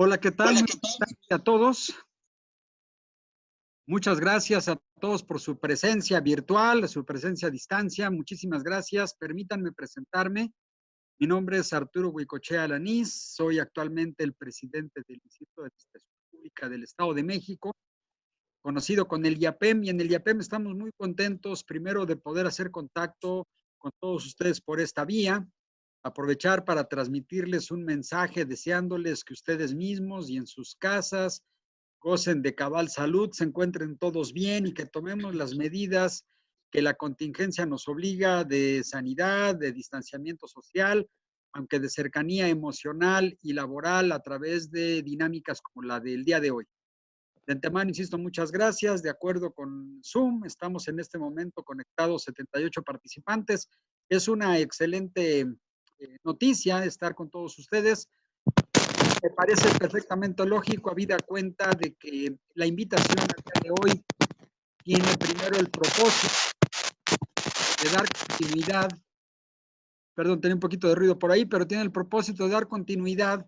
Hola, ¿qué tal? Hola, Muy ¿qué buenas tal? tardes a todos. Muchas gracias a todos por su presencia virtual, su presencia a distancia. Muchísimas gracias. Permítanme presentarme. Mi nombre es Arturo Huicochea Alanís. Soy actualmente el presidente del Instituto de Administración Pública del Estado de México, conocido con el IAPEM. Y en el IAPEM estamos muy contentos, primero, de poder hacer contacto con todos ustedes por esta vía. Aprovechar para transmitirles un mensaje deseándoles que ustedes mismos y en sus casas gocen de cabal salud, se encuentren todos bien y que tomemos las medidas que la contingencia nos obliga de sanidad, de distanciamiento social, aunque de cercanía emocional y laboral a través de dinámicas como la del día de hoy. De antemano, insisto, muchas gracias. De acuerdo con Zoom, estamos en este momento conectados 78 participantes. Es una excelente noticia estar con todos ustedes. Me parece perfectamente lógico, habida cuenta de que la invitación al día de hoy tiene primero el propósito de dar continuidad, perdón, tenía un poquito de ruido por ahí, pero tiene el propósito de dar continuidad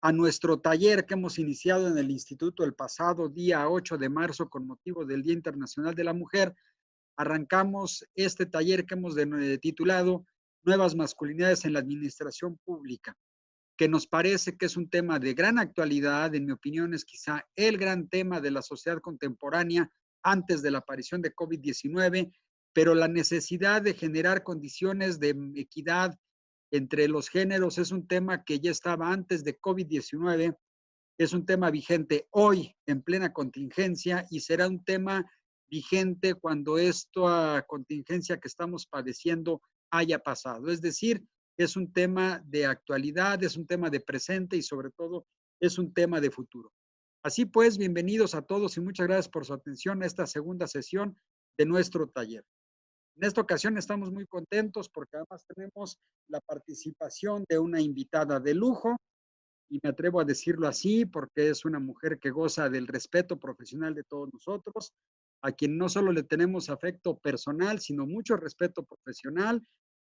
a nuestro taller que hemos iniciado en el instituto el pasado día 8 de marzo con motivo del Día Internacional de la Mujer. Arrancamos este taller que hemos titulado Nuevas masculinidades en la administración pública, que nos parece que es un tema de gran actualidad. En mi opinión, es quizá el gran tema de la sociedad contemporánea antes de la aparición de COVID-19, pero la necesidad de generar condiciones de equidad entre los géneros es un tema que ya estaba antes de COVID-19, es un tema vigente hoy en plena contingencia y será un tema vigente cuando esta contingencia que estamos padeciendo haya pasado. Es decir, es un tema de actualidad, es un tema de presente y sobre todo es un tema de futuro. Así pues, bienvenidos a todos y muchas gracias por su atención a esta segunda sesión de nuestro taller. En esta ocasión estamos muy contentos porque además tenemos la participación de una invitada de lujo, y me atrevo a decirlo así porque es una mujer que goza del respeto profesional de todos nosotros, a quien no solo le tenemos afecto personal, sino mucho respeto profesional,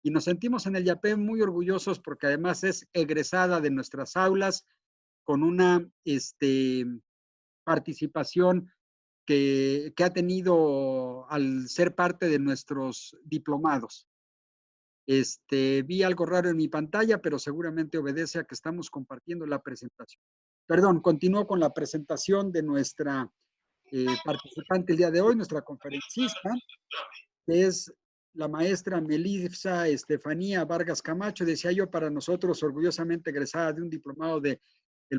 y nos sentimos en el IAPEM muy orgullosos porque además es egresada de nuestras aulas con una participación que ha tenido al ser parte de nuestros diplomados. Vi algo raro en mi pantalla, pero seguramente obedece a que estamos compartiendo la presentación. Perdón, continúo con la presentación de nuestra participante el día de hoy, nuestra conferencista, que es la maestra Melissa Estefanía Vargas Camacho. Decía yo, para nosotros orgullosamente egresada de un diplomado del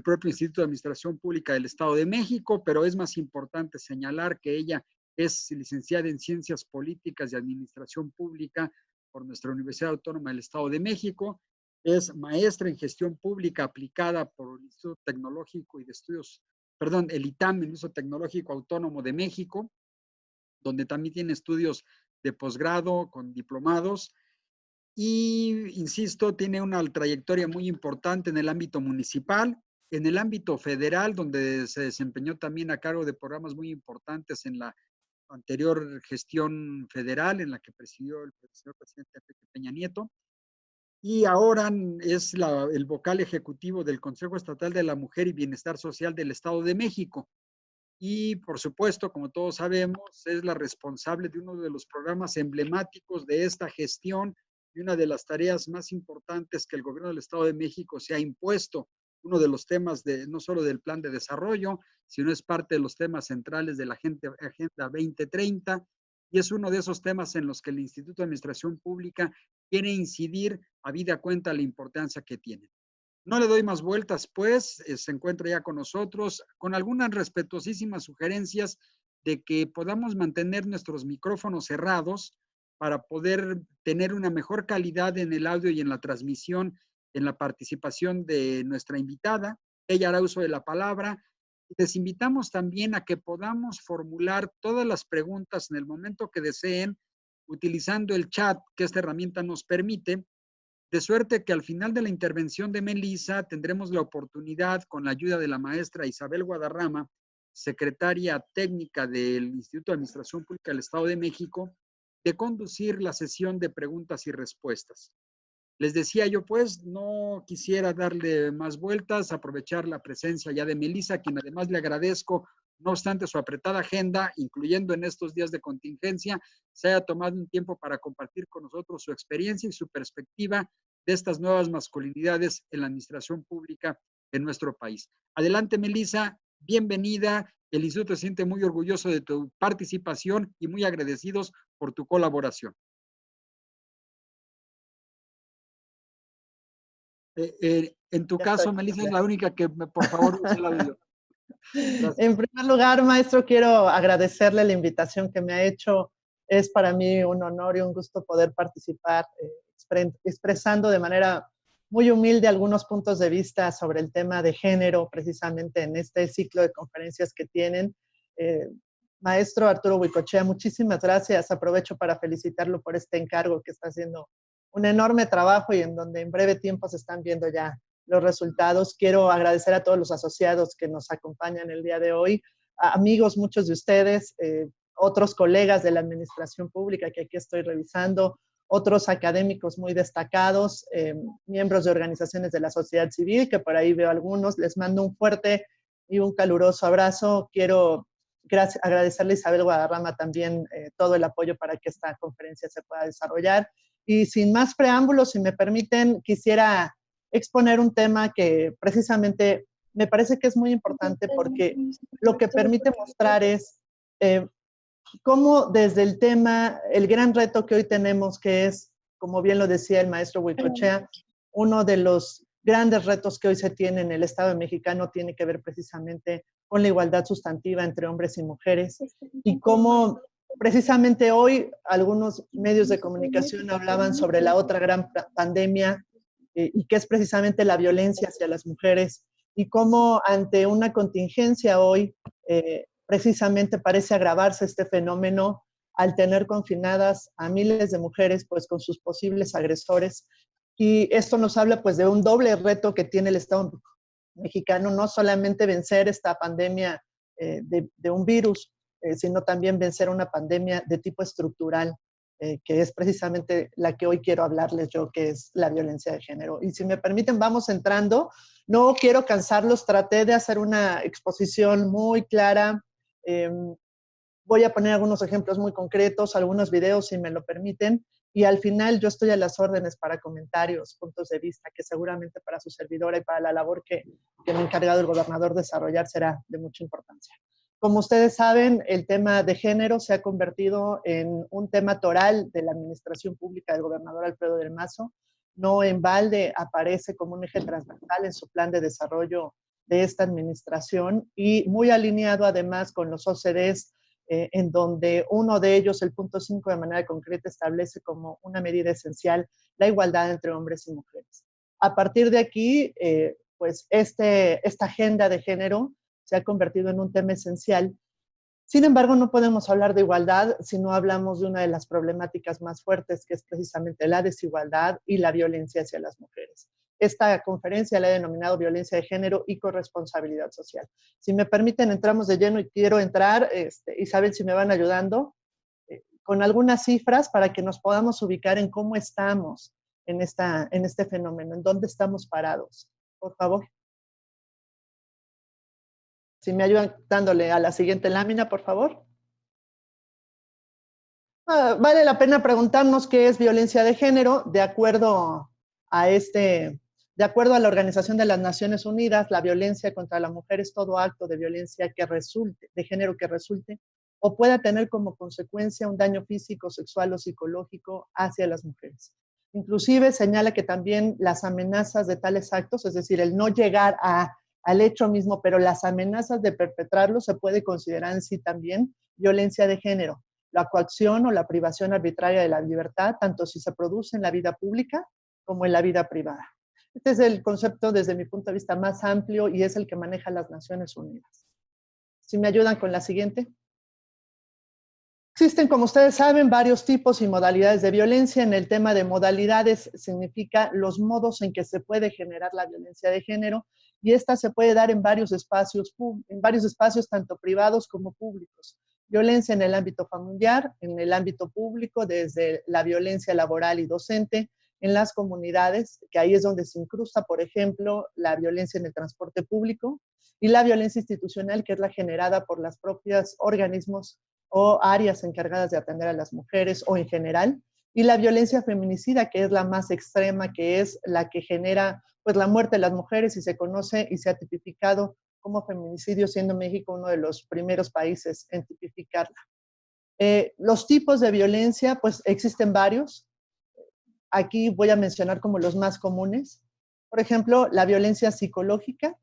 propio Instituto de Administración Pública del Estado de México, pero es más importante señalar que ella es licenciada en Ciencias Políticas y Administración Pública por nuestra Universidad Autónoma del Estado de México, es maestra en Gestión Pública aplicada por el Instituto Tecnológico y de Estudios, perdón, el ITAM, el Instituto Tecnológico Autónomo de México, donde también tiene estudios de posgrado con diplomados y, insisto, tiene una trayectoria muy importante en el ámbito municipal, en el ámbito federal, donde se desempeñó también a cargo de programas muy importantes en la anterior gestión federal, en la que presidió el señor presidente Enrique Peña Nieto, y ahora es el vocal ejecutivo del Consejo Estatal de la Mujer y Bienestar Social del Estado de México. Y, por supuesto, como todos sabemos, es la responsable de uno de los programas emblemáticos de esta gestión y una de las tareas más importantes que el gobierno del Estado de México se ha impuesto. Uno de los temas no solo del plan de desarrollo, sino es parte de los temas centrales de la Agenda 2030, y es uno de esos temas en los que el Instituto de Administración Pública quiere incidir habida cuenta la importancia que tiene. No le doy más vueltas, pues, se encuentra ya con nosotros con algunas respetuosísimas sugerencias de que podamos mantener nuestros micrófonos cerrados para poder tener una mejor calidad en el audio y en la transmisión, en la participación de nuestra invitada. Ella hará uso de la palabra. Les invitamos también a que podamos formular todas las preguntas en el momento que deseen, utilizando el chat que esta herramienta nos permite, de suerte que al final de la intervención de Melissa tendremos la oportunidad, con la ayuda de la maestra Isabel Guadarrama, secretaria técnica del Instituto de Administración Pública del Estado de México, de conducir la sesión de preguntas y respuestas. Les decía yo, pues, no quisiera darle más vueltas, aprovechar la presencia ya de Melissa, a quien además le agradezco, no obstante su apretada agenda, incluyendo en estos días de contingencia, se haya tomado un tiempo para compartir con nosotros su experiencia y su perspectiva de estas nuevas masculinidades en la administración pública en nuestro país. Adelante, Melissa, bienvenida. El instituto se siente muy orgulloso de tu participación y muy agradecidos por tu colaboración. En tu Ya caso, estoy. Melissa, es la única que, por favor, use el audio. Gracias. En primer lugar, maestro, quiero agradecerle la invitación que me ha hecho. Es para mí un honor y un gusto poder participar, expresando de manera muy humilde algunos puntos de vista sobre el tema de género, precisamente en este ciclo de conferencias que tienen. Eh, Maestro Arturo Huicochea, muchísimas gracias. Aprovecho para felicitarlo por este encargo que está haciendo un enorme trabajo y en donde en breve tiempo se están viendo ya los resultados. Quiero agradecer a todos los asociados que nos acompañan el día de hoy, a amigos, muchos de ustedes, otros colegas de la administración pública que aquí estoy revisando, otros académicos muy destacados, miembros de organizaciones de la sociedad civil, que por ahí veo algunos. Les mando un fuerte y un caluroso abrazo. Quiero agradecerle a Isabel Guadarrama también todo el apoyo para que esta conferencia se pueda desarrollar. Y sin más preámbulos, si me permiten, quisiera exponer un tema que precisamente me parece que es muy importante porque lo que permite mostrar es cómo desde el tema, el gran reto que hoy tenemos, que es, como bien lo decía el maestro Huicochea, uno de los grandes retos que hoy se tiene en el Estado mexicano tiene que ver precisamente con la igualdad sustantiva entre hombres y mujeres y cómo precisamente hoy algunos medios de comunicación hablaban sobre la otra gran pandemia y que es precisamente la violencia hacia las mujeres y cómo ante una contingencia hoy precisamente parece agravarse este fenómeno al tener confinadas a miles de mujeres pues con sus posibles agresores. Y esto nos habla pues de un doble reto que tiene el Estado mexicano, no solamente vencer esta pandemia de un virus, sino también vencer una pandemia de tipo estructural, que es precisamente la que hoy quiero hablarles yo, que es la violencia de género. Y si me permiten, vamos entrando. No quiero cansarlos, traté de hacer una exposición muy clara. Voy a poner algunos ejemplos muy concretos, algunos videos, si me lo permiten, y al final yo estoy a las órdenes para comentarios, puntos de vista, que seguramente para su servidora y para la labor que me ha encargado el gobernador desarrollar será de mucha importancia. Como ustedes saben, el tema de género se ha convertido en un tema toral de la administración pública del gobernador Alfredo del Mazo. No en balde aparece como un eje transversal en su plan de desarrollo de esta administración y muy alineado además con los OCDEs, en donde uno de ellos, el punto 5, de manera concreta establece como una medida esencial la igualdad entre hombres y mujeres. A partir de aquí, pues esta agenda de género se ha convertido en un tema esencial. Sin embargo, no podemos hablar de igualdad si no hablamos de una de las problemáticas más fuertes, que es precisamente la desigualdad y la violencia hacia las mujeres. Esta conferencia la he denominado violencia de género y corresponsabilidad social. Si me permiten, entramos de lleno y quiero entrar, Isabel, si me van ayudando, con algunas cifras para que nos podamos ubicar en cómo estamos en este fenómeno, en dónde estamos parados. Por favor. Si me ayudan dándole a la siguiente lámina, por favor. Vale la pena preguntarnos qué es violencia de género. De acuerdo a la Organización de las Naciones Unidas, la violencia contra la mujer es todo acto de violencia de género que resulte o pueda tener como consecuencia un daño físico, sexual o psicológico hacia las mujeres. Inclusive señala que también las amenazas de tales actos, es decir, el no llegar al hecho mismo, pero las amenazas de perpetrarlo se puede considerar en sí también violencia de género. La coacción o la privación arbitraria de la libertad, tanto si se produce en la vida pública como en la vida privada. Este es el concepto desde mi punto de vista más amplio y es el que maneja las Naciones Unidas. Si me ayudan con la siguiente. Existen, como ustedes saben, varios tipos y modalidades de violencia. En el tema de modalidades significa los modos en que se puede generar la violencia de género y esta se puede dar en varios espacios tanto privados como públicos. Violencia en el ámbito familiar, en el ámbito público, desde la violencia laboral y docente, en las comunidades, que ahí es donde se incrusta, por ejemplo, la violencia en el transporte público y la violencia institucional, que es la generada por las propias organismos o áreas encargadas de atender a las mujeres o en general, y la violencia feminicida, que es la más extrema, que es la que genera pues la muerte de las mujeres y se conoce y se ha tipificado como feminicidio, siendo México uno de los primeros países en tipificarla. Los tipos de violencia, pues existen varios. Aquí voy a mencionar como los más comunes. Por ejemplo, la violencia psicológica,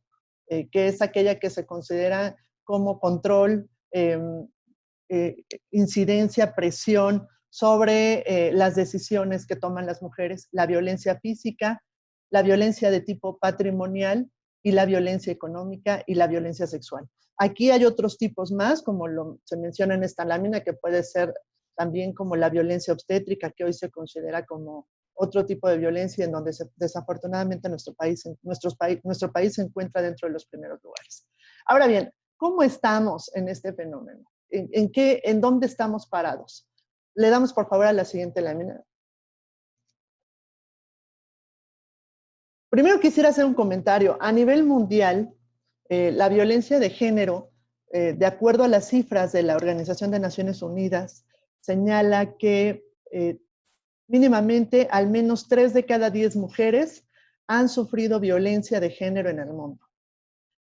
que es aquella que se considera como control, incidencia, presión sobre las decisiones que toman las mujeres. La violencia física, la violencia de tipo patrimonial y la violencia económica y la violencia sexual. Aquí hay otros tipos más, como se menciona en esta lámina, que puede ser también como la violencia obstétrica, que hoy se considera como otro tipo de violencia en donde desafortunadamente nuestro país se encuentra dentro de los primeros lugares. Ahora bien, ¿cómo estamos en este fenómeno? ¿En dónde estamos parados? Le damos por favor a la siguiente lámina. Primero quisiera hacer un comentario. A nivel mundial, la violencia de género, de acuerdo a las cifras de la Organización de Naciones Unidas, señala que mínimamente al menos 3 de cada 10 mujeres han sufrido violencia de género en el mundo.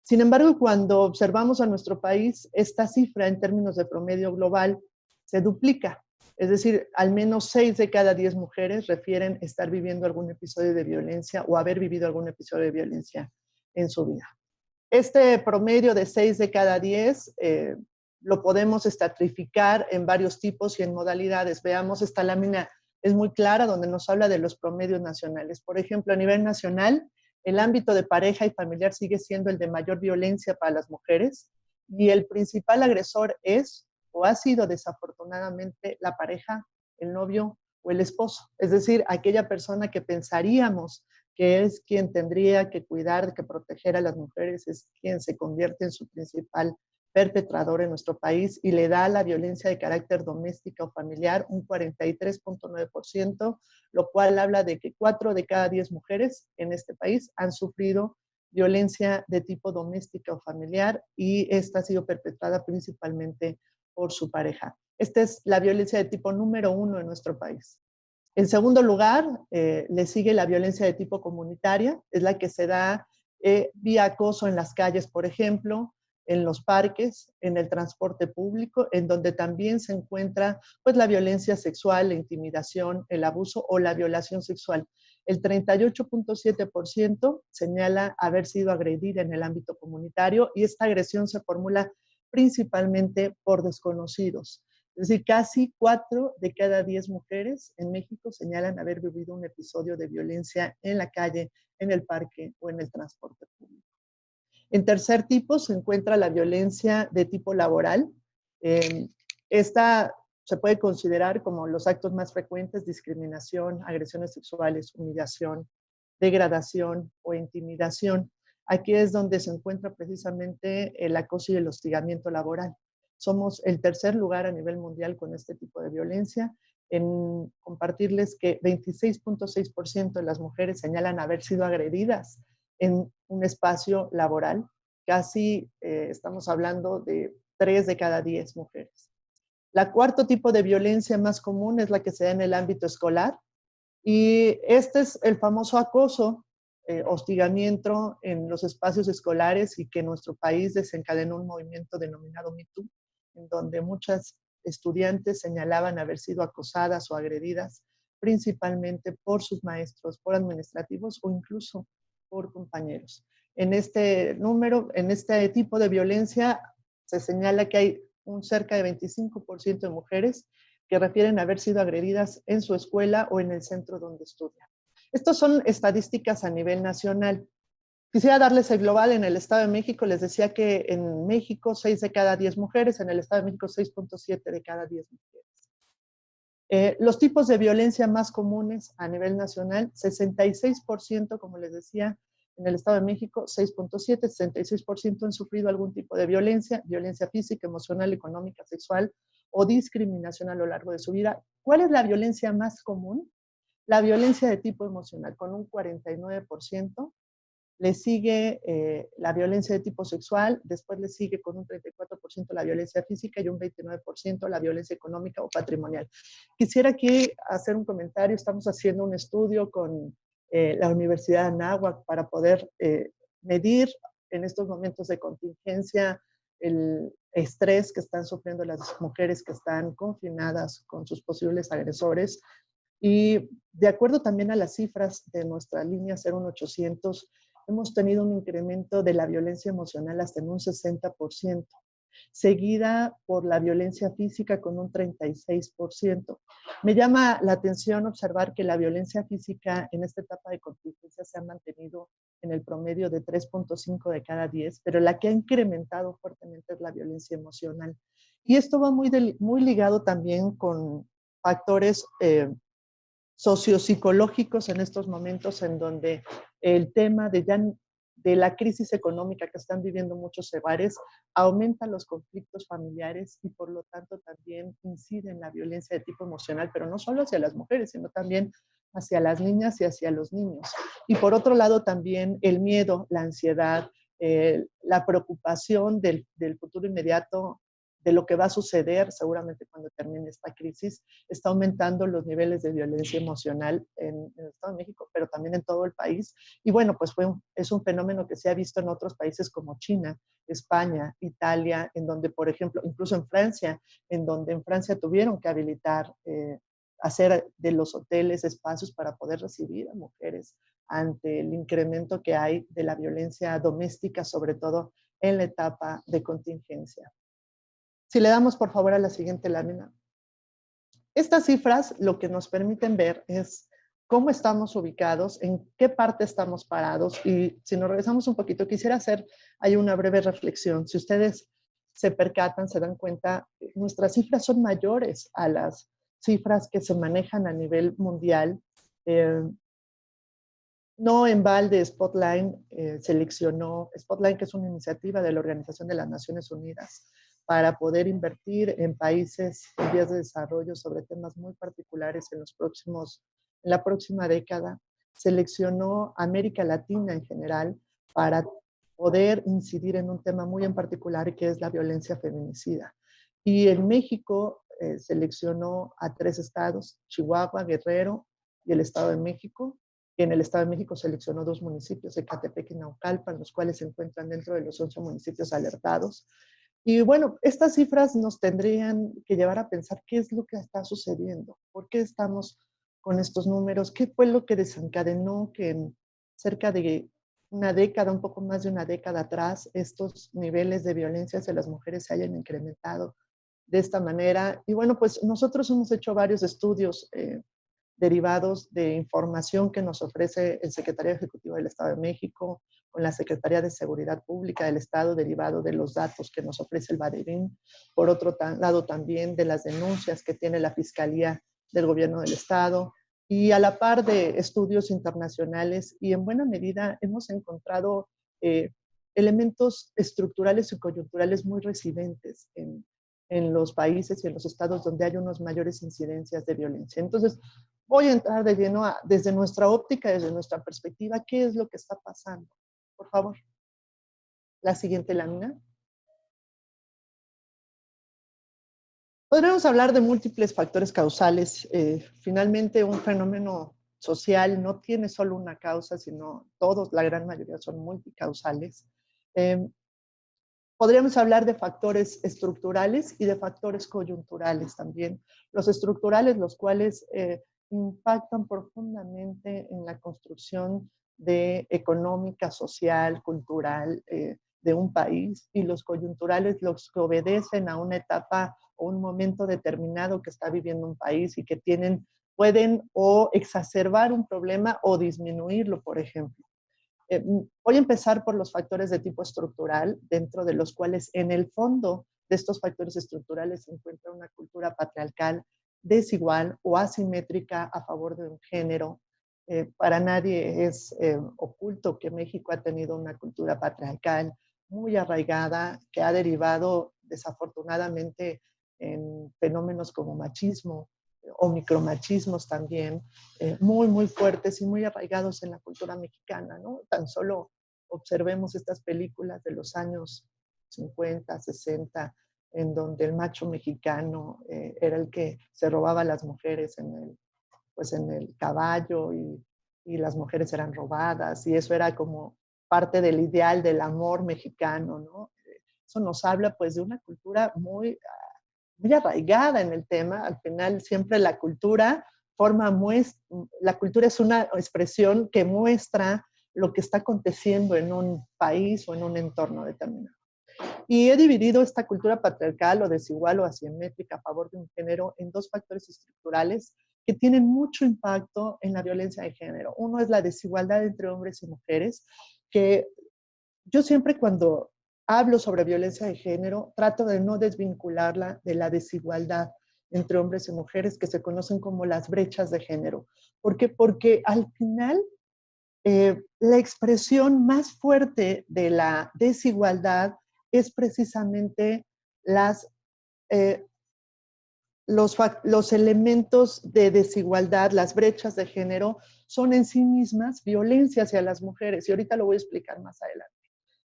Sin embargo, cuando observamos a nuestro país, esta cifra en términos de promedio global se duplica. Es decir, al menos 6 de cada 10 mujeres refieren estar viviendo algún episodio de violencia o haber vivido algún episodio de violencia en su vida. Este promedio de 6 de cada 10 lo podemos estratificar en varios tipos y en modalidades. Veamos, esta lámina es muy clara donde nos habla de los promedios nacionales. Por ejemplo, a nivel nacional, el ámbito de pareja y familiar sigue siendo el de mayor violencia para las mujeres y el principal agresor es o ha sido desafortunadamente la pareja, el novio o el esposo. Es decir, aquella persona que pensaríamos que es quien tendría que cuidar, que proteger a las mujeres, es quien se convierte en su principal perpetrador en nuestro país y le da la violencia de carácter doméstica o familiar un 43.9%, lo cual habla de que 4 de cada 10 mujeres en este país han sufrido violencia de tipo doméstica o familiar y esta ha sido perpetrada principalmente por su pareja. Esta es la violencia de tipo número 1 en nuestro país. En segundo lugar, le sigue la violencia de tipo comunitaria, es la que se da vía acoso en las calles, por ejemplo, en los parques, en el transporte público, en donde también se encuentra pues, la violencia sexual, la intimidación, el abuso o la violación sexual. El 38.7% señala haber sido agredida en el ámbito comunitario y esta agresión se formula principalmente por desconocidos. Es decir, casi 4 de cada 10 mujeres en México señalan haber vivido un episodio de violencia en la calle, en el parque o en el transporte público. En tercer tipo se encuentra la violencia de tipo laboral. Esta se puede considerar como los actos más frecuentes: discriminación, agresiones sexuales, humillación, degradación o intimidación. Aquí es donde se encuentra precisamente el acoso y el hostigamiento laboral. Somos el tercer lugar a nivel mundial con este tipo de violencia. En compartirles que 26.6% de las mujeres señalan haber sido agredidas en un espacio laboral. Casi estamos hablando de 3 de cada 10 mujeres. La cuarto tipo de violencia más común es la que se da en el ámbito escolar. Y este es el famoso acoso, hostigamiento en los espacios escolares y que en nuestro país desencadenó un movimiento denominado Me Too, en donde muchas estudiantes señalaban haber sido acosadas o agredidas principalmente por sus maestros, por administrativos o incluso por compañeros. En este número, en este tipo de violencia, se señala que hay un cerca de 25% de mujeres que refieren haber sido agredidas en su escuela o en el centro donde estudian. Estas son estadísticas a nivel nacional. Quisiera darles el global. En el Estado de México les decía que en México 6 de cada 10 mujeres, en el Estado de México 6.7 de cada 10 mujeres. Los tipos de violencia más comunes a nivel nacional, 66%, como les decía, en el Estado de México 6.7, 66% han sufrido algún tipo de violencia, violencia física, emocional, económica, sexual o discriminación a lo largo de su vida. ¿Cuál es la violencia más común? la violencia de tipo emocional con un 49%, le sigue la violencia de tipo sexual, después le sigue con un 34% la violencia física y un 29% la violencia económica o patrimonial. Quisiera aquí hacer un comentario, estamos haciendo un estudio con la Universidad de Anáhuac para poder medir en estos momentos de contingencia el estrés que están sufriendo las mujeres que están confinadas con sus posibles agresores. Y de acuerdo también a las cifras de nuestra línea 01800, hemos tenido un incremento de la violencia emocional hasta en un 60%, seguida por la violencia física con un 36%. Me llama la atención observar que la violencia física en esta etapa de contingencia se ha mantenido en el promedio de 3.5 de cada 10, pero la que ha incrementado fuertemente es la violencia emocional. Y esto va muy ligado también con factores sociopsicológicos en estos momentos en donde el tema de la crisis económica que están viviendo muchos hogares aumenta los conflictos familiares y por lo tanto también incide en la violencia de tipo emocional, pero no solo hacia las mujeres, sino también hacia las niñas y hacia los niños. Y por otro lado también el miedo, la ansiedad, la preocupación del futuro inmediato, de lo que va a suceder seguramente cuando termine esta crisis, está aumentando los niveles de violencia emocional en el Estado de México, pero también en todo el país. Y bueno, pues es un fenómeno que se ha visto en otros países como China, España, Italia, en donde, por ejemplo, incluso en Francia, en donde en Francia tuvieron que habilitar, hacer de los hoteles espacios para poder recibir a mujeres ante el incremento que hay de la violencia doméstica, sobre todo en la etapa de contingencia. Si le damos por favor a la siguiente lámina. Estas cifras lo que nos permiten ver es cómo estamos ubicados, en qué parte estamos parados y si nos regresamos un poquito, quisiera hacer ahí una breve reflexión. Si ustedes se percatan, se dan cuenta, nuestras cifras son mayores a las cifras que se manejan a nivel mundial. No en balde Spotlight seleccionó, Spotlight que es una iniciativa de la Organización de las Naciones Unidas para poder invertir en países en vías de desarrollo sobre temas muy particulares en la próxima década. Seleccionó América Latina en general para poder incidir en un tema muy en particular que es la violencia feminicida. Y en México seleccionó a 3 estados, Chihuahua, Guerrero y el Estado de México. Y en el Estado de México seleccionó 2 municipios, Ecatepec y Naucalpan, los cuales se encuentran dentro de los 11 municipios alertados. Y bueno, estas cifras nos tendrían que llevar a pensar qué es lo que está sucediendo, por qué estamos con estos números, qué fue lo que desencadenó que en cerca de una década, un poco más de una década atrás, estos niveles de violencia hacia las mujeres se hayan incrementado de esta manera. Y bueno, pues nosotros hemos hecho varios estudios derivados de información que nos ofrece el Secretario Ejecutivo del Estado de México, con la Secretaría de Seguridad Pública del Estado, derivado de los datos que nos ofrece el Badevim. Por otro lado, también de las denuncias que tiene la Fiscalía del Gobierno del Estado, y a la par de estudios internacionales, y en buena medida hemos encontrado elementos estructurales y coyunturales muy residentes en los países y en los estados donde hay unas mayores incidencias de violencia. Entonces, voy a entrar de lleno desde nuestra óptica, desde nuestra perspectiva, qué es lo que está pasando. Por favor, la siguiente lámina. Podríamos hablar de múltiples factores causales. Finalmente, un fenómeno social no tiene solo una causa, sino todos, la gran mayoría son multicausales. Podríamos hablar de factores estructurales y de factores coyunturales también. Los estructurales, los cuales impactan profundamente en la construcción económica, social, cultural de un país, y los coyunturales, los que obedecen a una etapa o un momento determinado que está viviendo un país y que pueden o exacerbar un problema o disminuirlo, por ejemplo. Voy a empezar por los factores de tipo estructural, dentro de los cuales en el fondo de estos factores estructurales se encuentra una cultura patriarcal desigual o asimétrica a favor de un género. Para nadie es oculto que México ha tenido una cultura patriarcal muy arraigada que ha derivado desafortunadamente en fenómenos como machismo, o micromachismos también, muy, muy fuertes y muy arraigados en la cultura mexicana, ¿no? Tan solo observemos estas películas de los años 50, 60, en donde el macho mexicano era el que se robaba a las mujeres pues en el caballo y las mujeres eran robadas y eso era como parte del ideal del amor mexicano, ¿no? Eso nos habla pues de una cultura muy, muy arraigada en el tema. Al final siempre la cultura la cultura es una expresión que muestra lo que está aconteciendo en un país o en un entorno determinado. Y he dividido esta cultura patriarcal o desigual o asimétrica a favor de un género en dos factores estructurales que tienen mucho impacto en la violencia de género. Uno es la desigualdad entre hombres y mujeres, que yo siempre cuando hablo sobre violencia de género trato de no desvincularla de la desigualdad entre hombres y mujeres que se conocen como las brechas de género. ¿Por qué? Porque al final la expresión más fuerte de la desigualdad es precisamente eh, los elementos de desigualdad, las brechas de género, son en sí mismas violencia hacia las mujeres. Y ahorita lo voy a explicar más adelante.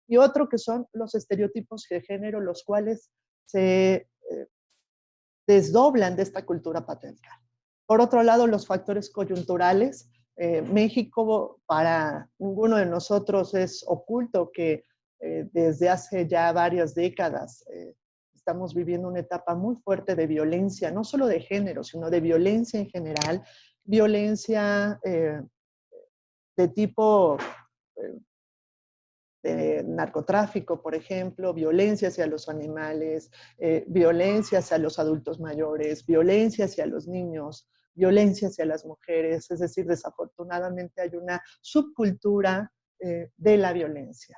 Y otro que son los estereotipos de género, los cuales se desdoblan de esta cultura patriarcal. Por otro lado, los factores coyunturales. México, para ninguno de nosotros es oculto que desde hace ya varias décadas estamos viviendo una etapa muy fuerte de violencia, no solo de género, sino de violencia en general, violencia de tipo de narcotráfico, por ejemplo, violencia hacia los animales, violencia hacia los adultos mayores, violencia hacia los niños, violencia hacia las mujeres, es decir, desafortunadamente hay una subcultura de la violencia.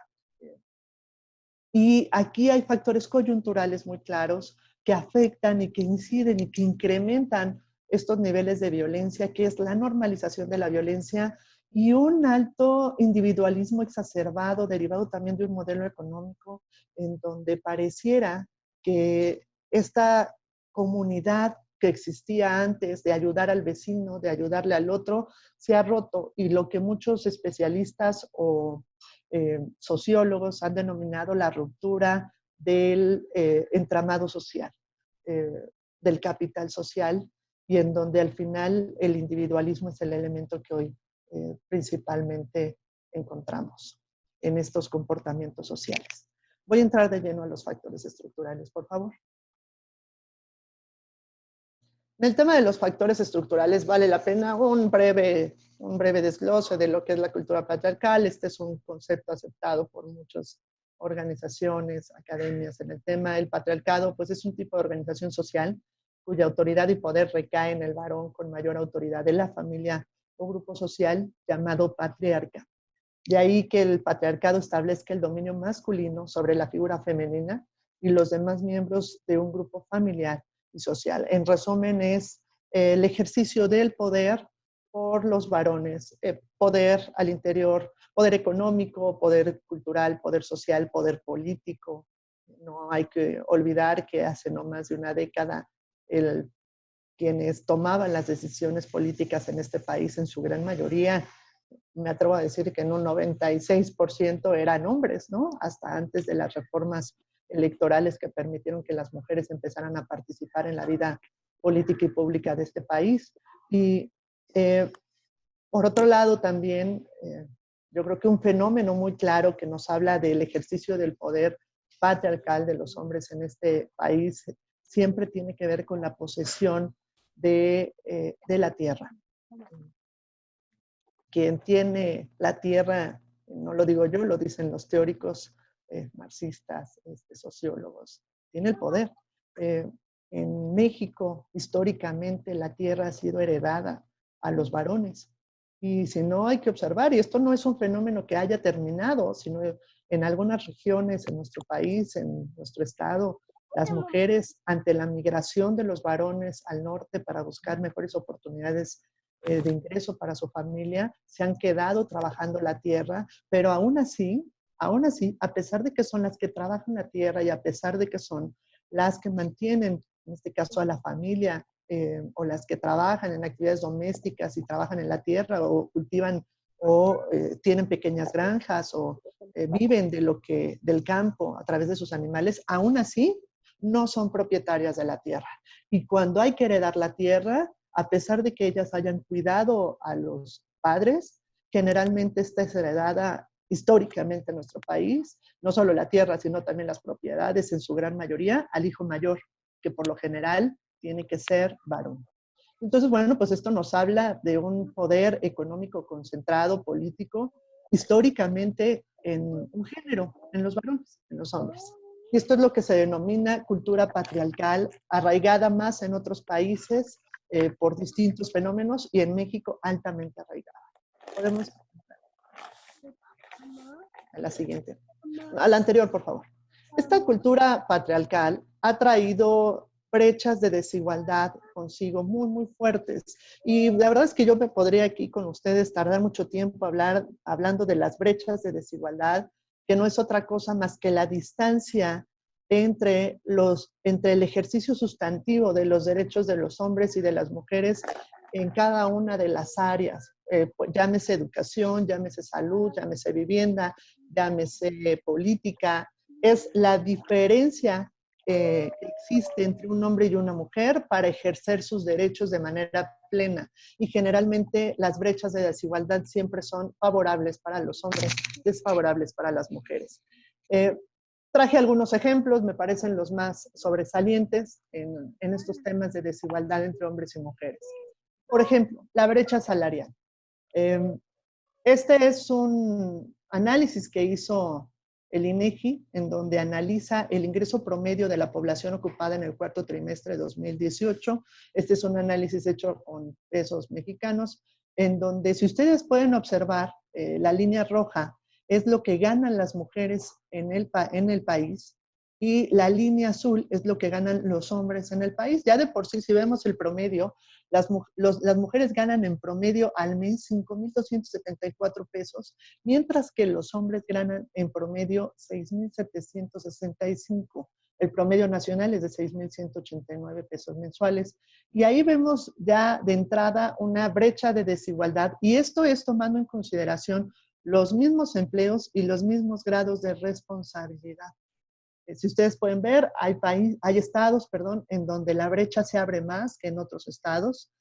Y aquí hay factores coyunturales muy claros que afectan y que inciden y que incrementan estos niveles de violencia, que es la normalización de la violencia y un alto individualismo exacerbado derivado también de un modelo económico en donde pareciera que esta comunidad que existía antes de ayudar al vecino, de ayudarle al otro, se ha roto y lo que muchos especialistas o sociólogos han denominado la ruptura del entramado social, del capital social, y en donde al final el individualismo es el elemento que hoy principalmente encontramos en estos comportamientos sociales. Voy a entrar de lleno a los factores estructurales, por favor. En el tema de los factores estructurales vale la pena un breve desglose de lo que es la cultura patriarcal. Este es un concepto aceptado por muchas organizaciones, academias en el tema. El patriarcado pues es un tipo de organización social cuya autoridad y poder recae en el varón con mayor autoridad de la familia o grupo social llamado patriarca. De ahí que el patriarcado establezca el dominio masculino sobre la figura femenina y los demás miembros de un grupo familiar y social. En resumen, es el ejercicio del poder por los varones, poder al interior, poder económico, poder cultural, poder social, poder político. No hay que olvidar que hace no más de una década quienes tomaban las decisiones políticas en este país, en su gran mayoría, me atrevo a decir que en un 96% eran hombres, ¿no? Hasta antes de las reformas electorales que permitieron que las mujeres empezaran a participar en la vida política y pública de este país. Y por otro lado también, yo creo que un fenómeno muy claro que nos habla del ejercicio del poder patriarcal de los hombres en este país siempre tiene que ver con la posesión de la tierra. Quien tiene la tierra, no lo digo yo, lo dicen los teóricos marxistas, sociólogos, tiene el poder. En México, históricamente, la tierra ha sido heredada a los varones. Y si no, hay que observar, y esto no es un fenómeno que haya terminado, sino en algunas regiones, en nuestro país, en nuestro estado, las mujeres, ante la migración de los varones al norte para buscar mejores oportunidades de ingreso para su familia, se han quedado trabajando la tierra, pero aún así, a pesar de que son las que trabajan la tierra y a pesar de que son las que mantienen, en este caso a la familia, o las que trabajan en actividades domésticas y trabajan en la tierra o cultivan o tienen pequeñas granjas o viven del campo a través de sus animales, aún así no son propietarias de la tierra. Y cuando hay que heredar la tierra, a pesar de que ellas hayan cuidado a los padres, generalmente esta es heredada históricamente en nuestro país, no solo la tierra, sino también las propiedades, en su gran mayoría, al hijo mayor, que por lo general tiene que ser varón. Entonces, bueno, pues esto nos habla de un poder económico concentrado, político, históricamente en un género, en los varones, en los hombres. Y esto es lo que se denomina cultura patriarcal, arraigada más en otros países por distintos fenómenos y en México altamente arraigada. Podemos a la siguiente, a la anterior, por favor. Esta cultura patriarcal ha traído brechas de desigualdad consigo muy, muy fuertes. Y la verdad es que yo me podría aquí con ustedes tardar mucho tiempo hablando de las brechas de desigualdad, que no es otra cosa más que la distancia entre el ejercicio sustantivo de los derechos de los hombres y de las mujeres en cada una de las áreas. Llámese educación, llámese salud, llámese vivienda, llámese política. Es la diferencia que existe entre un hombre y una mujer para ejercer sus derechos de manera plena. Y generalmente las brechas de desigualdad siempre son favorables para los hombres, desfavorables para las mujeres. Traje algunos ejemplos, me parecen los más sobresalientes en estos temas de desigualdad entre hombres y mujeres. Por ejemplo, la brecha salarial. Este es un análisis que hizo el INEGI, en donde analiza el ingreso promedio de la población ocupada en el cuarto trimestre de 2018. Este es un análisis hecho con pesos mexicanos, en donde, si ustedes pueden observar, la línea roja es lo que ganan las mujeres en el país, y la línea azul es lo que ganan los hombres en el país. Ya de por sí, si vemos el promedio, las mujeres ganan en promedio al mes 5,274 pesos, mientras que los hombres ganan en promedio 6,765. El promedio nacional es de 6,189 pesos mensuales. Y ahí vemos ya de entrada una brecha de desigualdad. Y esto es tomando en consideración los mismos empleos y los mismos grados de responsabilidad. Si ustedes pueden ver, hay estados, en donde la brecha se abre más que en otros estados,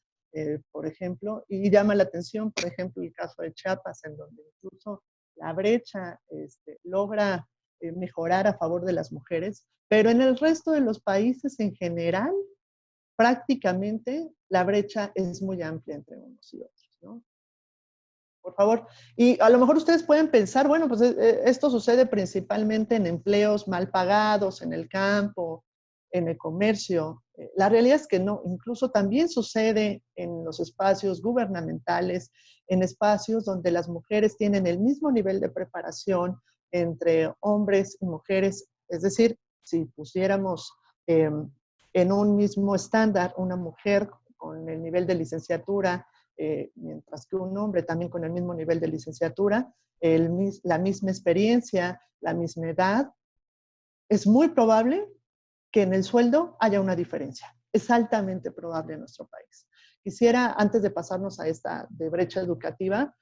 por ejemplo, y llama la atención, por ejemplo, el caso de Chiapas, en donde incluso la brecha logra mejorar a favor de las mujeres, pero en el resto de los países en general, prácticamente la brecha es muy amplia entre unos y otros, ¿no? Por favor. Y a lo mejor ustedes pueden pensar, bueno, pues esto sucede principalmente en empleos mal pagados, en el campo, en el comercio. La realidad es que no, incluso también sucede en los espacios gubernamentales, en espacios donde las mujeres tienen el mismo nivel de preparación entre hombres y mujeres. Es decir, si pusiéramos en un mismo estándar una mujer con el nivel de licenciatura, mientras que un hombre también con el mismo nivel de licenciatura, la misma experiencia, la misma edad, es muy probable que en el sueldo haya una diferencia. Es altamente probable en nuestro país. Quisiera, antes de pasarnos a esta de brecha educativa,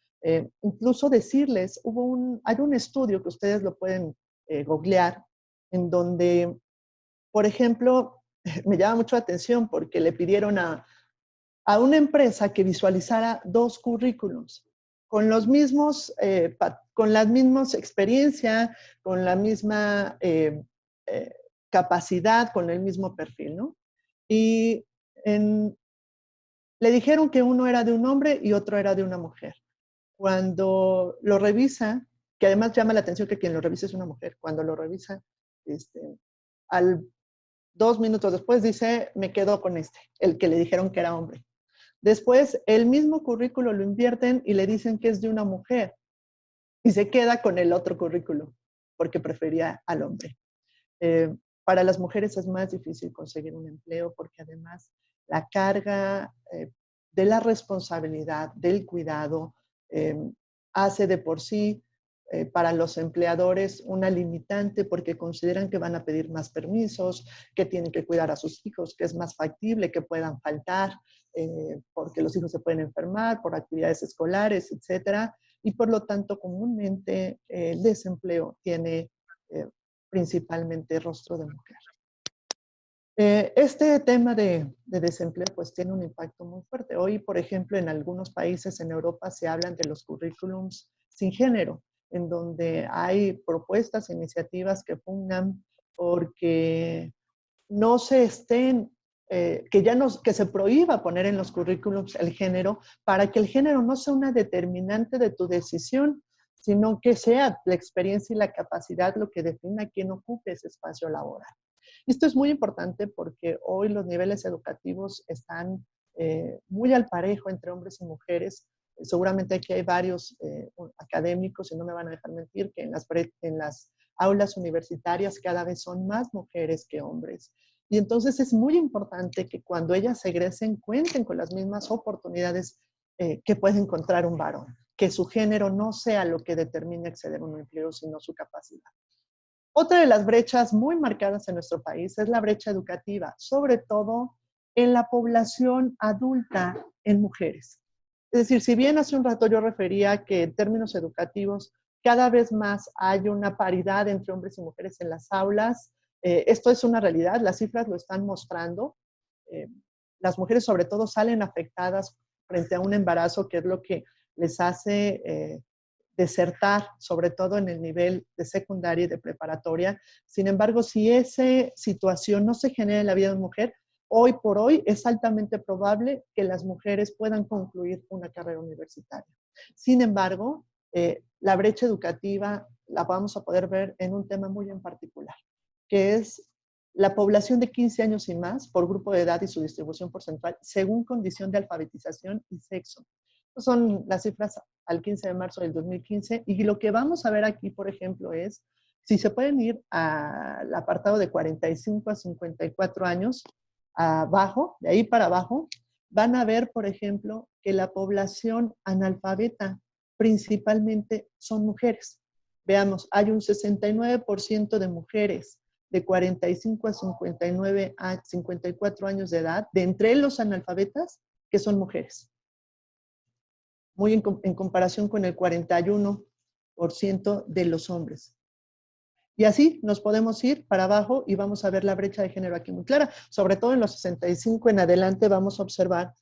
incluso decirles, hay un estudio que ustedes lo pueden googlear, en donde, por ejemplo, me llama mucho la atención porque le pidieron a una empresa que visualizara 2 currículums con los mismos, con la misma experiencia, con la misma capacidad, con el mismo perfil, ¿no? Y le dijeron que uno era de un hombre y otro era de una mujer. Cuando lo revisa, que además llama la atención que quien lo revisa es una mujer, cuando lo revisa, al 2 minutos después dice, me quedo con el que le dijeron que era hombre. Después, el mismo currículo lo invierten y le dicen que es de una mujer y se queda con el otro currículo porque prefería al hombre. Para las mujeres es más difícil conseguir un empleo porque además la carga de la responsabilidad, del cuidado, hace de por sí para los empleadores una limitante porque consideran que van a pedir más permisos, que tienen que cuidar a sus hijos, que es más factible que puedan faltar porque los hijos se pueden enfermar por actividades escolares, etcétera. Y por lo tanto, comúnmente el desempleo tiene principalmente rostro de mujer. Este tema de desempleo pues tiene un impacto muy fuerte. Hoy, por ejemplo, en algunos países en Europa se hablan de los currículums sin género, en donde hay propuestas, iniciativas que pongan porque no se estén, que se prohíba poner en los currículums el género para que el género no sea una determinante de tu decisión, sino que sea la experiencia y la capacidad lo que defina quién ocupe ese espacio laboral. Esto es muy importante porque hoy los niveles educativos están muy al parejo entre hombres y mujeres. Seguramente aquí hay varios académicos, y no me van a dejar mentir, que en las aulas universitarias cada vez son más mujeres que hombres. Y entonces es muy importante que cuando ellas egresen cuenten con las mismas oportunidades que puede encontrar un varón, que su género no sea lo que determine acceder a un empleo, sino su capacidad. Otra de las brechas muy marcadas en nuestro país es la brecha educativa, sobre todo en la población adulta en mujeres. Es decir, si bien hace un rato yo refería que en términos educativos cada vez más hay una paridad entre hombres y mujeres en las aulas, esto es una realidad, las cifras lo están mostrando. Las mujeres sobre todo salen afectadas frente a un embarazo, que es lo que les hace desertar, sobre todo en el nivel de secundaria y de preparatoria. Sin embargo, si esa situación no se genera en la vida de una mujer, hoy por hoy es altamente probable que las mujeres puedan concluir una carrera universitaria. Sin embargo, la brecha educativa la vamos a poder ver en un tema muy en particular, que es la población de 15 años y más por grupo de edad y su distribución porcentual según condición de alfabetización y sexo. Son las cifras al 15 de marzo del 2015 y lo que vamos a ver aquí, por ejemplo, es si se pueden ir al apartado de 45 a 54 años abajo, de ahí para abajo, van a ver, por ejemplo, que la población analfabeta principalmente son mujeres. Veamos, hay un 69% de mujeres de 45 a 59 a 54 años de edad, de entre los analfabetas, que son mujeres. Muy en comparación con el 41% de los hombres. Y así nos podemos ir para abajo y vamos a ver la brecha de género aquí muy clara. Sobre todo en los 65 en adelante vamos a observar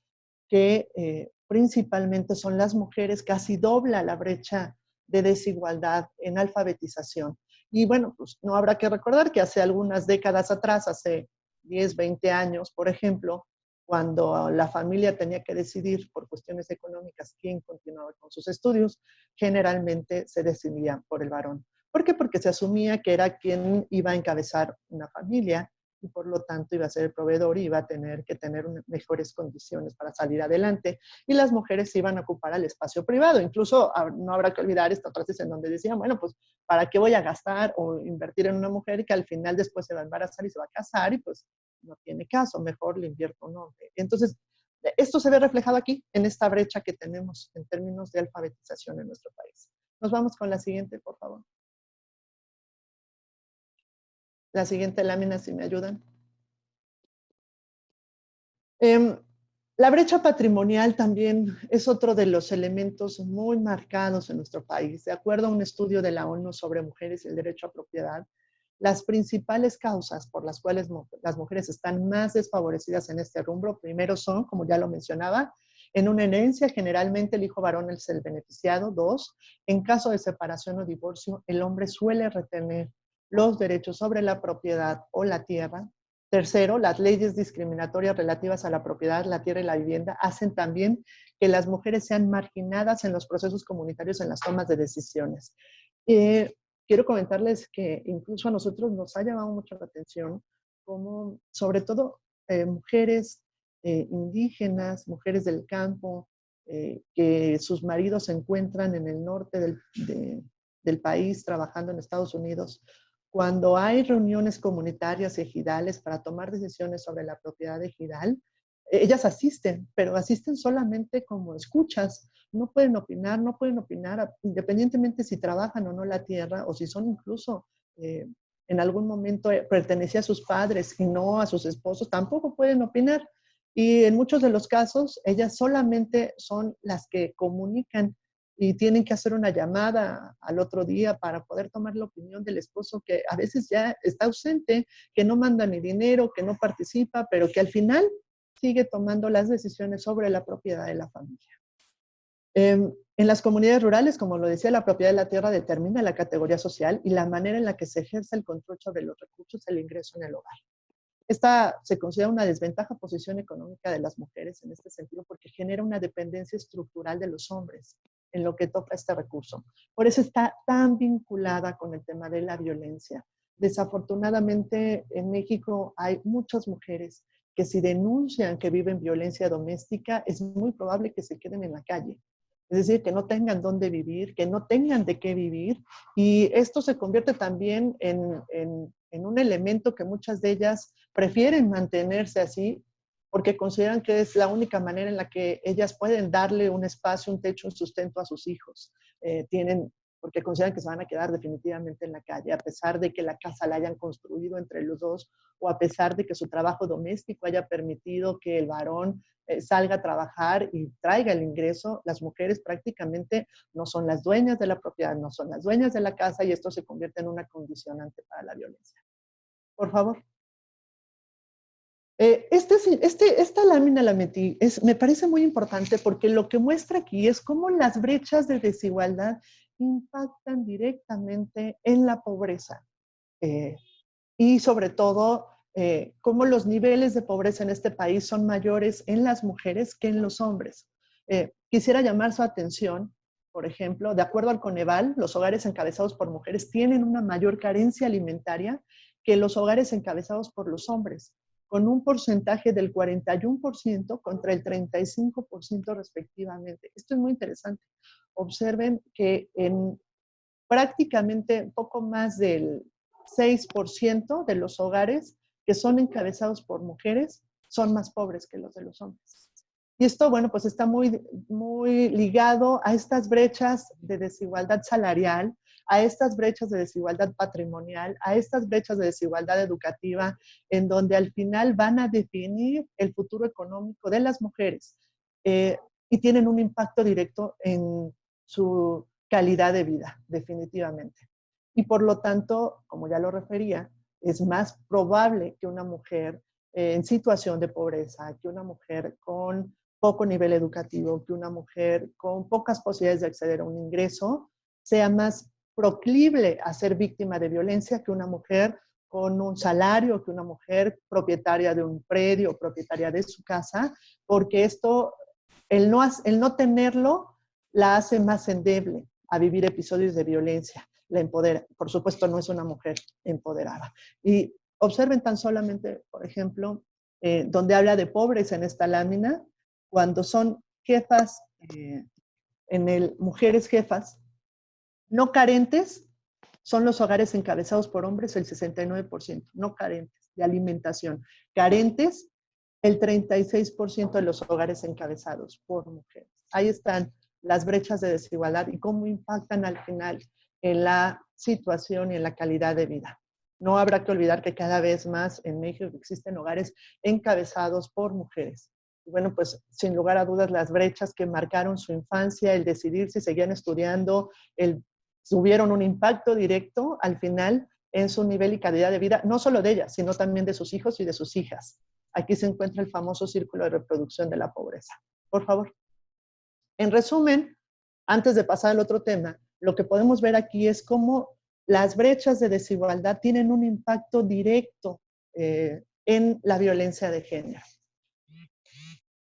que principalmente son las mujeres, casi dobla la brecha de desigualdad en alfabetización. Y bueno, pues no habrá que recordar que hace algunas décadas atrás, hace 10, 20 años, por ejemplo, cuando la familia tenía que decidir por cuestiones económicas quién continuaba con sus estudios, generalmente se decidía por el varón. ¿Por qué? Porque se asumía que era quien iba a encabezar una familia y por lo tanto iba a ser el proveedor y iba a tener que tener mejores condiciones para salir adelante. Y las mujeres iban a ocupar el espacio privado. Incluso no habrá que olvidar esta frase en donde decían, bueno, pues, ¿para qué voy a gastar o invertir en una mujer que al final después se va a embarazar y se va a casar y pues no tiene caso, mejor le invierto un hombre? Entonces, esto se ve reflejado aquí en esta brecha que tenemos en términos de alfabetización en nuestro país. Nos vamos con la siguiente, por favor. La siguiente lámina, si me ayudan. La brecha patrimonial también es otro de los elementos muy marcados en nuestro país. De acuerdo a un estudio de la ONU sobre mujeres y el derecho a propiedad, las principales causas por las cuales las mujeres están más desfavorecidas en este rubro, primero son, como ya lo mencionaba, en una herencia, generalmente el hijo varón es el beneficiado. 2, en caso de separación o divorcio, el hombre suele retener los derechos sobre la propiedad o la tierra. Tercero, las leyes discriminatorias relativas a la propiedad, la tierra y la vivienda hacen también que las mujeres sean marginadas en los procesos comunitarios en las tomas de decisiones. Quiero comentarles que incluso a nosotros nos ha llamado mucho la atención como, sobre todo, mujeres indígenas, mujeres del campo, que sus maridos se encuentran en el norte del país trabajando en Estados Unidos. Cuando hay reuniones comunitarias ejidales para tomar decisiones sobre la propiedad ejidal, ellas asisten, pero asisten solamente como escuchas. No pueden opinar, independientemente si trabajan o no la tierra, o si son incluso en algún momento pertenecía a sus padres y no a sus esposos, tampoco pueden opinar. Y en muchos de los casos, ellas solamente son las que comunican y tienen que hacer una llamada al otro día para poder tomar la opinión del esposo, que a veces ya está ausente, que no manda ni dinero, que no participa, pero que al final sigue tomando las decisiones sobre la propiedad de la familia. En las comunidades rurales, como lo decía, la propiedad de la tierra determina la categoría social y la manera en la que se ejerce el control sobre los recursos del ingreso en el hogar. Esta se considera una desventaja posición económica de las mujeres en este sentido porque genera una dependencia estructural de los hombres en lo que toca este recurso. Por eso está tan vinculada con el tema de la violencia. Desafortunadamente, en México hay muchas mujeres que si denuncian que viven violencia doméstica, es muy probable que se queden en la calle. Es decir, que no tengan dónde vivir, que no tengan de qué vivir. Y esto se convierte también en un elemento que muchas de ellas prefieren mantenerse así porque consideran que es la única manera en la que ellas pueden darle un espacio, un techo, un sustento a sus hijos. Porque consideran que se van a quedar definitivamente en la calle, a pesar de que la casa la hayan construido entre los dos, o a pesar de que su trabajo doméstico haya permitido que el varón salga a trabajar y traiga el ingreso. Las mujeres prácticamente no son las dueñas de la propiedad, no son las dueñas de la casa, y esto se convierte en una condicionante para la violencia. Por favor. Esta lámina la metí, me parece muy importante porque lo que muestra aquí es cómo las brechas de desigualdad impactan directamente en la pobreza y sobre todo cómo los niveles de pobreza en este país son mayores en las mujeres que en los hombres. Quisiera llamar su atención, por ejemplo, de acuerdo al Coneval, los hogares encabezados por mujeres tienen una mayor carencia alimentaria que los hogares encabezados por los hombres, con un porcentaje del 41% contra el 35% respectivamente. Esto es muy interesante. Observen que en prácticamente poco más del 6% de los hogares que son encabezados por mujeres son más pobres que los de los hombres. Y esto, bueno, pues está muy, muy ligado a estas brechas de desigualdad salarial, a estas brechas de desigualdad patrimonial, a estas brechas de desigualdad educativa, en donde al final van a definir el futuro económico de las mujeres y tienen un impacto directo en su calidad de vida, definitivamente. Y por lo tanto, como ya lo refería, es más probable que una mujer en situación de pobreza, que una mujer con poco nivel educativo, que una mujer con pocas posibilidades de acceder a un ingreso, sea más proclive a ser víctima de violencia que una mujer con un salario, que una mujer propietaria de un predio, propietaria de su casa, porque esto, el no tenerlo, la hace más endeble a vivir episodios de violencia, la empodera. Por supuesto, no es una mujer empoderada. Y observen tan solamente, por ejemplo, donde habla de pobres en esta lámina, cuando son jefas, mujeres jefas, no carentes, son los hogares encabezados por hombres el 69%, no carentes de alimentación. Carentes, el 36% de los hogares encabezados por mujeres. Ahí están las brechas de desigualdad y cómo impactan al final en la situación y en la calidad de vida. No habrá que olvidar que cada vez más en México existen hogares encabezados por mujeres. Y bueno, pues sin lugar a dudas las brechas que marcaron su infancia, el decidir si seguían estudiando, tuvieron un impacto directo al final en su nivel y calidad de vida, no solo de ellas, sino también de sus hijos y de sus hijas. Aquí se encuentra el famoso círculo de reproducción de la pobreza. Por favor. En resumen, antes de pasar al otro tema, lo que podemos ver aquí es cómo las brechas de desigualdad tienen un impacto directo en la violencia de género.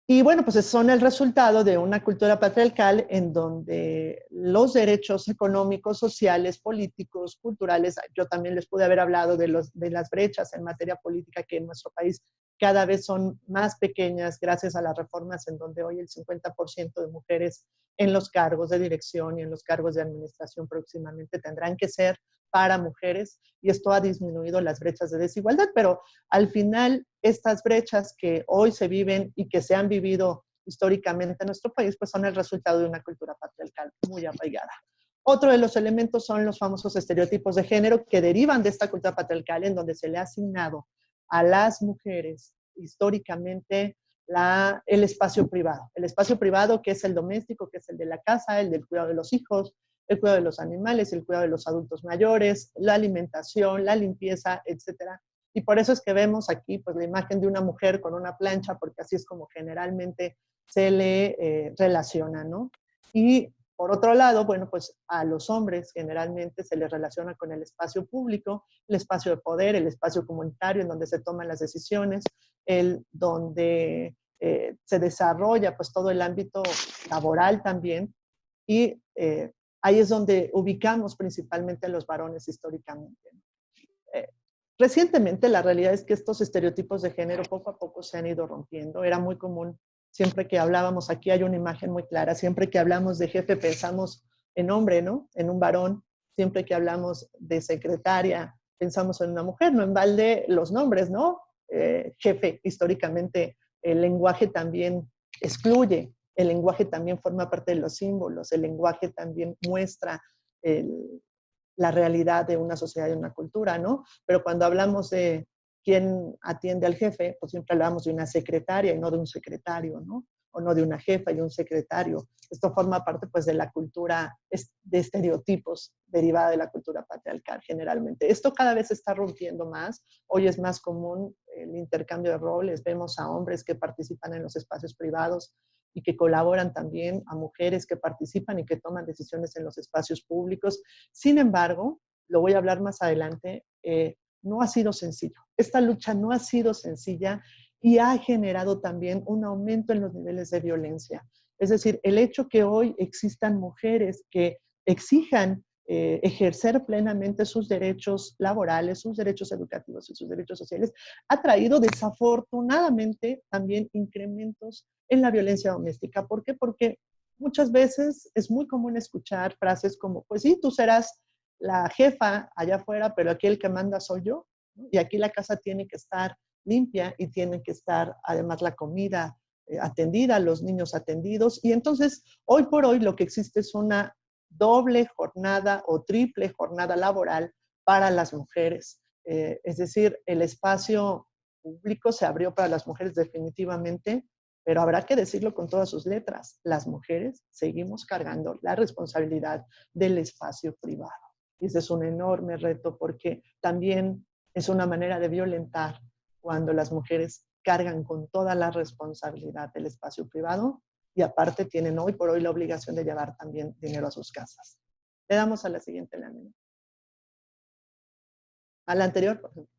Y bueno, pues son el resultado de una cultura patriarcal en donde los derechos económicos, sociales, políticos, culturales, yo también les pude haber hablado de las brechas en materia política que en nuestro país cada vez son más pequeñas gracias a las reformas en donde hoy el 50% de mujeres en los cargos de dirección y en los cargos de administración próximamente tendrán que ser para mujeres, y esto ha disminuido las brechas de desigualdad, pero al final estas brechas que hoy se viven y que se han vivido históricamente en nuestro país, pues son el resultado de una cultura patriarcal muy arraigada. Otro de los elementos son los famosos estereotipos de género que derivan de esta cultura patriarcal en donde se le ha asignado a las mujeres históricamente el espacio privado. El espacio privado que es el doméstico, que es el de la casa, el del cuidado de los hijos, el cuidado de los animales, el cuidado de los adultos mayores, la alimentación, la limpieza, etcétera. Y por eso es que vemos aquí pues, la imagen de una mujer con una plancha, porque así es como generalmente se le relaciona, ¿no? Y por otro lado, bueno, pues a los hombres generalmente se les relaciona con el espacio público, el espacio de poder, el espacio comunitario en donde se toman las decisiones, donde se desarrolla pues todo el ámbito laboral también, y ahí es donde ubicamos principalmente a los varones históricamente. Recientemente la realidad es que estos estereotipos de género poco a poco se han ido rompiendo. Era muy común, siempre que hablábamos, aquí hay una imagen muy clara, siempre que hablamos de jefe pensamos en hombre, ¿no? En un varón. Siempre que hablamos de secretaria pensamos en una mujer, no en balde los nombres, ¿no? Jefe, históricamente el lenguaje también excluye, el lenguaje también forma parte de los símbolos, el lenguaje también muestra la realidad de una sociedad y una cultura, ¿no? Pero cuando hablamos de quién atiende al jefe, pues siempre hablamos de una secretaria y no de un secretario, ¿no? O no de una jefa y un secretario. Esto forma parte, pues, de la cultura de estereotipos derivada de la cultura patriarcal, generalmente. Esto cada vez se está rompiendo más. Hoy es más común el intercambio de roles. Vemos a hombres que participan en los espacios privados y que colaboran también, a mujeres que participan y que toman decisiones en los espacios públicos. Sin embargo, lo voy a hablar más adelante, no ha sido sencillo. Esta lucha no ha sido sencilla y ha generado también un aumento en los niveles de violencia. Es decir, el hecho que hoy existan mujeres que exijan ejercer plenamente sus derechos laborales, sus derechos educativos y sus derechos sociales, ha traído desafortunadamente también incrementos en la violencia doméstica. ¿Por qué? Porque muchas veces es muy común escuchar frases como, pues sí, tú serás la jefa allá afuera, pero aquí el que manda soy yo, ¿no? Y aquí la casa tiene que estar limpia y tiene que estar además la comida atendida, los niños atendidos. Y entonces, hoy por hoy lo que existe es una doble jornada o triple jornada laboral para las mujeres. Es decir, el espacio público se abrió para las mujeres definitivamente, pero habrá que decirlo con todas sus letras. Las mujeres seguimos cargando la responsabilidad del espacio privado. Y ese es un enorme reto porque también es una manera de violentar cuando las mujeres cargan con toda la responsabilidad del espacio privado y aparte tienen hoy por hoy la obligación de llevar también dinero a sus casas. Le damos a la siguiente lámina. A la anterior, por ejemplo.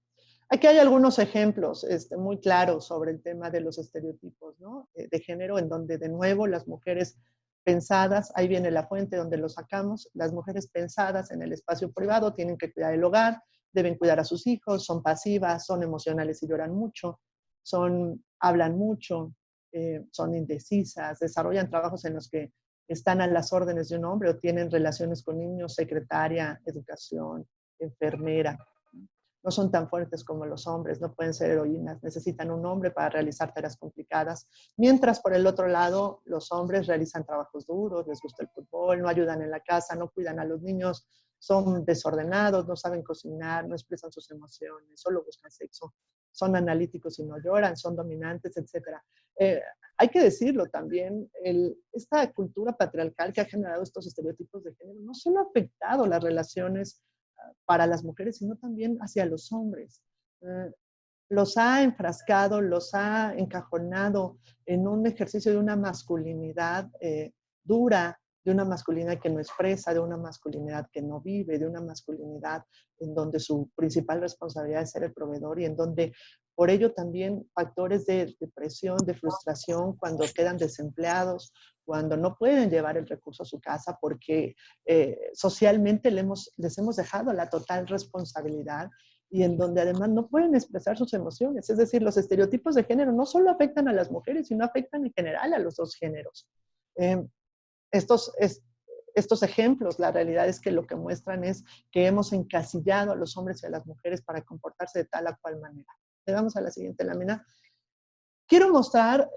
Aquí hay algunos ejemplos muy claros sobre el tema de los estereotipos, ¿no? De género, en donde de nuevo las mujeres pensadas, ahí viene la fuente donde lo sacamos, las mujeres pensadas en el espacio privado tienen que cuidar el hogar, deben cuidar a sus hijos, son pasivas, son emocionales y lloran mucho, hablan mucho, son indecisas, desarrollan trabajos en los que están a las órdenes de un hombre o tienen relaciones con niños, secretaria, educación, enfermera. No son tan fuertes como los hombres, no pueden ser heroínas, necesitan un hombre para realizar tareas complicadas. Mientras por el otro lado, los hombres realizan trabajos duros, les gusta el fútbol, no ayudan en la casa, no cuidan a los niños, son desordenados, no saben cocinar, no expresan sus emociones, solo buscan sexo, son analíticos y no lloran, son dominantes, etc. Hay que decirlo también, esta cultura patriarcal que ha generado estos estereotipos de género no solo ha afectado las relaciones para las mujeres, sino también hacia los hombres. Los ha enfrascado, los ha encajonado en un ejercicio de una masculinidad dura, de una masculinidad que no expresa, de una masculinidad que no vive, de una masculinidad en donde su principal responsabilidad es ser el proveedor y en donde Por ello también factores de depresión, de frustración, cuando quedan desempleados, cuando no pueden llevar el recurso a su casa porque socialmente les hemos dejado la total responsabilidad y en donde además no pueden expresar sus emociones. Es decir, los estereotipos de género no solo afectan a las mujeres, sino afectan en general a los dos géneros. Eh, estos ejemplos, la realidad es que lo que muestran es que hemos encasillado a los hombres y a las mujeres para comportarse de tal o cual manera. Le damos a la siguiente lámina. Quiero mostrar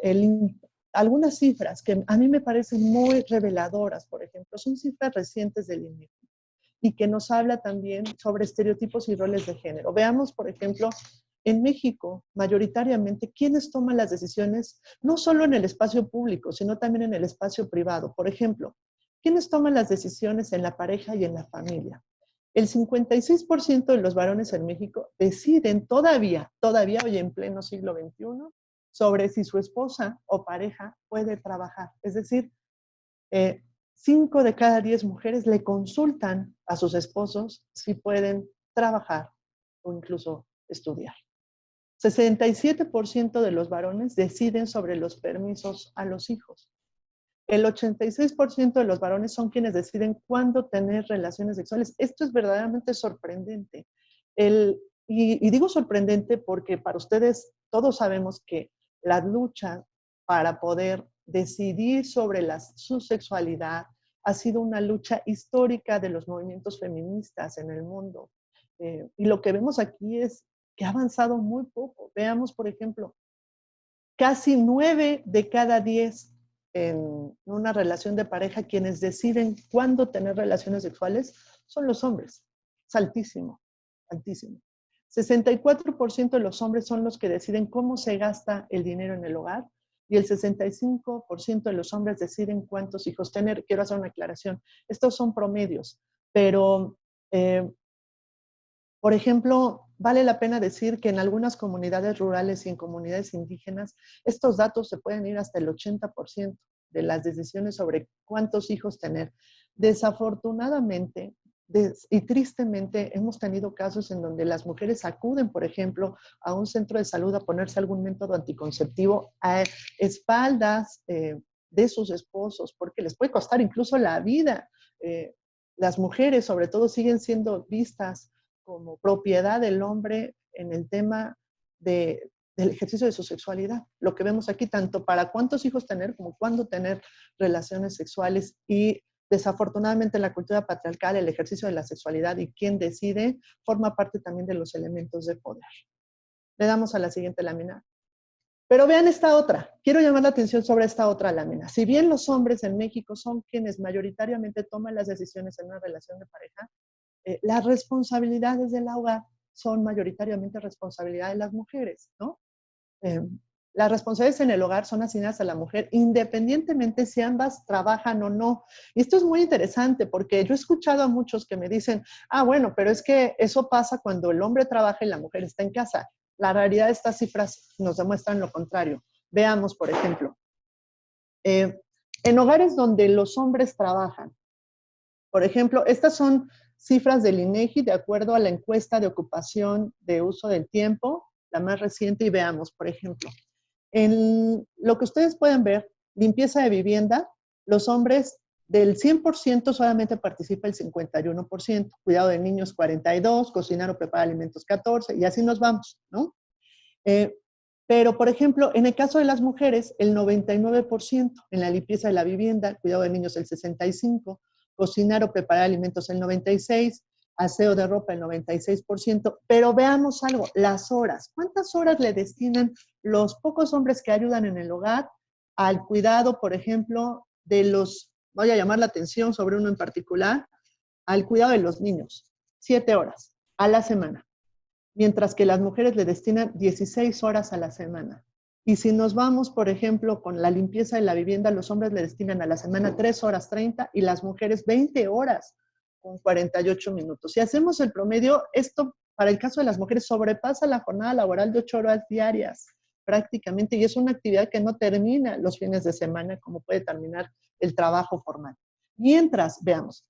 algunas cifras que a mí me parecen muy reveladoras, por ejemplo, son cifras recientes del INEGI y que nos habla también sobre estereotipos y roles de género. Veamos, por ejemplo, en México, mayoritariamente, ¿quiénes toman las decisiones? No solo en el espacio público, sino también en el espacio privado. Por ejemplo, ¿quiénes toman las decisiones en la pareja y en la familia? El 56% de los varones en México deciden todavía hoy en pleno siglo XXI, sobre si su esposa o pareja puede trabajar. Es decir, 5 de cada 10 mujeres le consultan a sus esposos si pueden trabajar o incluso estudiar. 67% de los varones deciden sobre los permisos a los hijos. El 86% de los varones son quienes deciden cuándo tener relaciones sexuales. Esto es verdaderamente sorprendente. Y digo sorprendente porque para ustedes todos sabemos que la lucha para poder decidir sobre su sexualidad ha sido una lucha histórica de los movimientos feministas en el mundo. Y lo que vemos aquí es que ha avanzado muy poco. Veamos, por ejemplo, casi 9 de cada 10 en una relación de pareja, quienes deciden cuándo tener relaciones sexuales son los hombres. Es altísimo, altísimo. 64% de los hombres son los que deciden cómo se gasta el dinero en el hogar y el 65% de los hombres deciden cuántos hijos tener. Quiero hacer una aclaración. Estos son promedios, pero por ejemplo, vale la pena decir que en algunas comunidades rurales y en comunidades indígenas, estos datos se pueden ir hasta el 80% de las decisiones sobre cuántos hijos tener. Desafortunadamente y tristemente, hemos tenido casos en donde las mujeres acuden, por ejemplo, a un centro de salud a ponerse algún método anticonceptivo a espaldas de sus esposos, porque les puede costar incluso la vida. Las mujeres, sobre todo, siguen siendo vistas como propiedad del hombre en el tema del ejercicio de su sexualidad. Lo que vemos aquí, tanto para cuántos hijos tener como cuándo tener relaciones sexuales, y desafortunadamente en la cultura patriarcal el ejercicio de la sexualidad y quién decide forma parte también de los elementos de poder. Le damos a la siguiente lámina. Pero vean esta otra. Quiero llamar la atención sobre esta otra lámina. Si bien los hombres en México son quienes mayoritariamente toman las decisiones en una relación de pareja, las responsabilidades del hogar son mayoritariamente responsabilidad de las mujeres, ¿no? Las responsabilidades en el hogar son asignadas a la mujer independientemente si ambas trabajan o no. Y esto es muy interesante porque yo he escuchado a muchos que me dicen, bueno, pero es que eso pasa cuando el hombre trabaja y la mujer está en casa. La realidad de estas cifras nos demuestran lo contrario. Veamos, por ejemplo, en hogares donde los hombres trabajan, por ejemplo, estas son cifras del INEGI de acuerdo a la encuesta de ocupación de uso del tiempo, la más reciente, y veamos, por ejemplo, en lo que ustedes pueden ver, limpieza de vivienda, los hombres del 100% solamente participa el 51%, cuidado de niños 42%, cocinar o preparar alimentos 14%, y así nos vamos, ¿no? Pero, por ejemplo, en el caso de las mujeres, el 99%, en la limpieza de la vivienda, cuidado de niños el 65%, cocinar o preparar alimentos el 96%, aseo de ropa el 96%, pero veamos algo, las horas. ¿Cuántas horas le destinan los pocos hombres que ayudan en el hogar al cuidado, por ejemplo, de los, voy a llamar la atención sobre uno en particular, al cuidado de los niños? 7 horas a la semana, mientras que las mujeres le destinan 16 horas a la semana. Y si nos vamos, por ejemplo, con la limpieza de la vivienda, los hombres le destinan a la semana 3 horas 30 y las mujeres 20 horas con 48 minutos. Si hacemos el promedio, esto para el caso de las mujeres sobrepasa la jornada laboral de 8 horas diarias prácticamente, y es una actividad que no termina los fines de semana como puede terminar el trabajo formal. Mientras, veamos,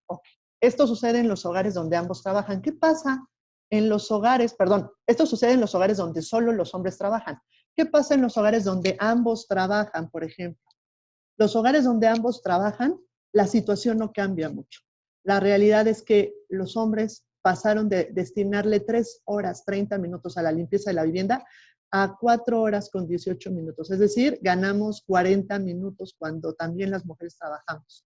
esto sucede en los hogares donde ambos trabajan. ¿Qué pasa en los hogares, perdón, esto sucede en los hogares donde solo los hombres trabajan. ¿Qué pasa en los hogares donde ambos trabajan, por ejemplo? Los hogares donde ambos trabajan, la situación no cambia mucho. La realidad es que los hombres pasaron de destinarle 3 horas 30 minutos a la limpieza de la vivienda a 4 horas con 18 minutos. Es decir, ganamos 40 minutos cuando también las mujeres trabajamos.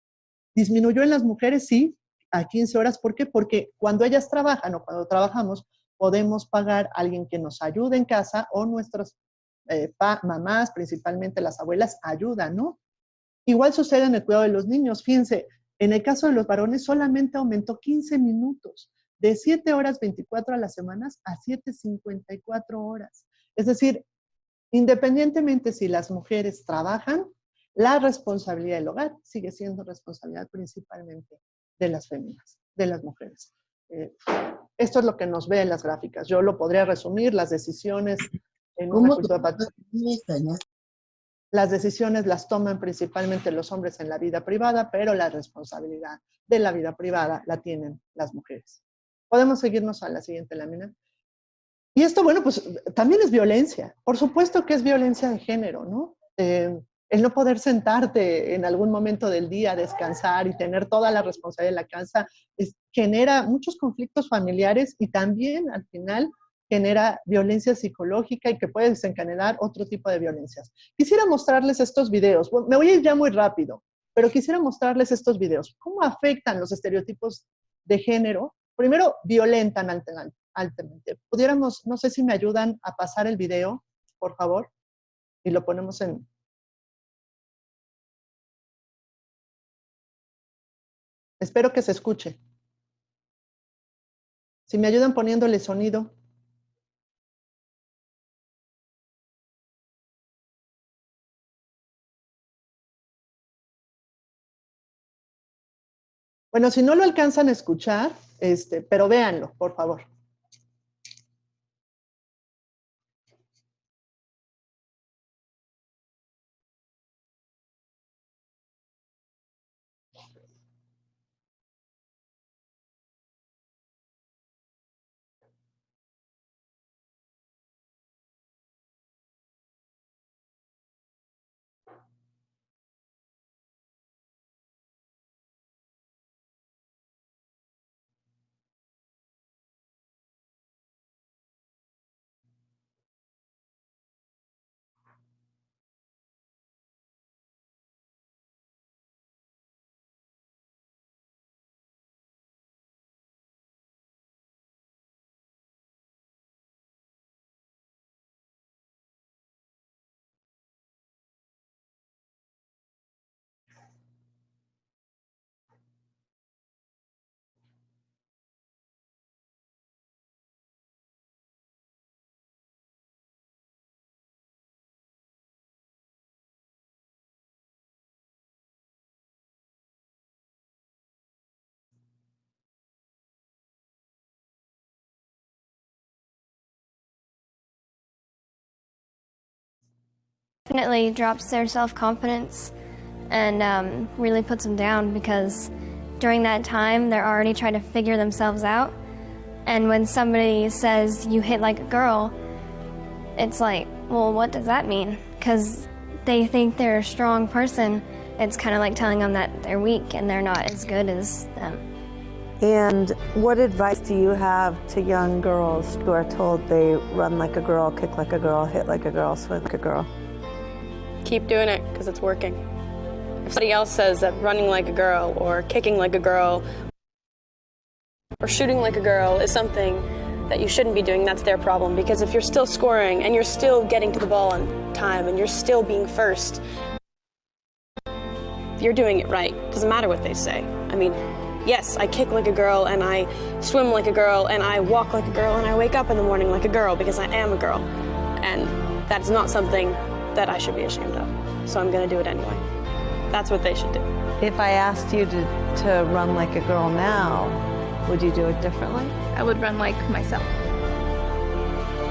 ¿Disminuyó en las mujeres? Sí, a 15 horas. ¿Por qué? Porque cuando ellas trabajan o cuando trabajamos, podemos pagar a alguien que nos ayude en casa o nuestras mamás, principalmente las abuelas, ayudan, ¿no? Igual sucede en el cuidado de los niños. Fíjense, en el caso de los varones solamente aumentó 15 minutos, de 7 horas 24 a las semanas a 7:54 horas. Es decir, independientemente si las mujeres trabajan, la responsabilidad del hogar sigue siendo responsabilidad principalmente de las féminas, de las mujeres. Esto es lo que nos ve en las gráficas. Yo lo podría resumir, las decisiones en una cultura patriarcal. Las decisiones las toman principalmente los hombres en la vida privada, pero la responsabilidad de la vida privada la tienen las mujeres. Podemos seguirnos a la siguiente lámina. Y esto, bueno, pues también es violencia. Por supuesto que es violencia de género, ¿no? El no poder sentarte en algún momento del día, descansar y tener toda la responsabilidad de la casa, genera muchos conflictos familiares y también al final genera violencia psicológica y que puede desencadenar otro tipo de violencias. Quisiera mostrarles estos videos. Me voy a ir ya muy rápido, pero quisiera mostrarles estos videos. ¿Cómo afectan los estereotipos de género? Primero, violentan altamente. Pudiéramos, no sé si me ayudan a pasar el video, por favor, y lo ponemos en... Espero que se escuche. Si me ayudan poniéndole sonido. Bueno, si no lo alcanzan a escuchar, pero véanlo, por favor. Definitely drops their self-confidence and really puts them down because during that time they're already trying to figure themselves out, and when somebody says you hit like a girl, it's like, well, what does that mean? Because they think they're a strong person. It's kind of like telling them that they're weak and they're not as good as them. And what advice do you have to young girls who are told they run like a girl, kick like a girl, hit like a girl, swim like a girl? Keep doing it because it's working. If somebody else says that running like a girl or kicking like a girl or shooting like a girl is something that you shouldn't be doing, that's their problem. Because if you're still scoring and you're still getting to the ball on time and you're still being first, you're doing it right. Doesn't matter what they say. I mean, yes, I kick like a girl and I swim like a girl and I walk like a girl and I wake up in the morning like a girl because I am a girl. And that's not something that I should be ashamed of. So I'm gonna do it anyway. That's what they should do. If I asked you to run like a girl now, would you do it differently? I would run like myself.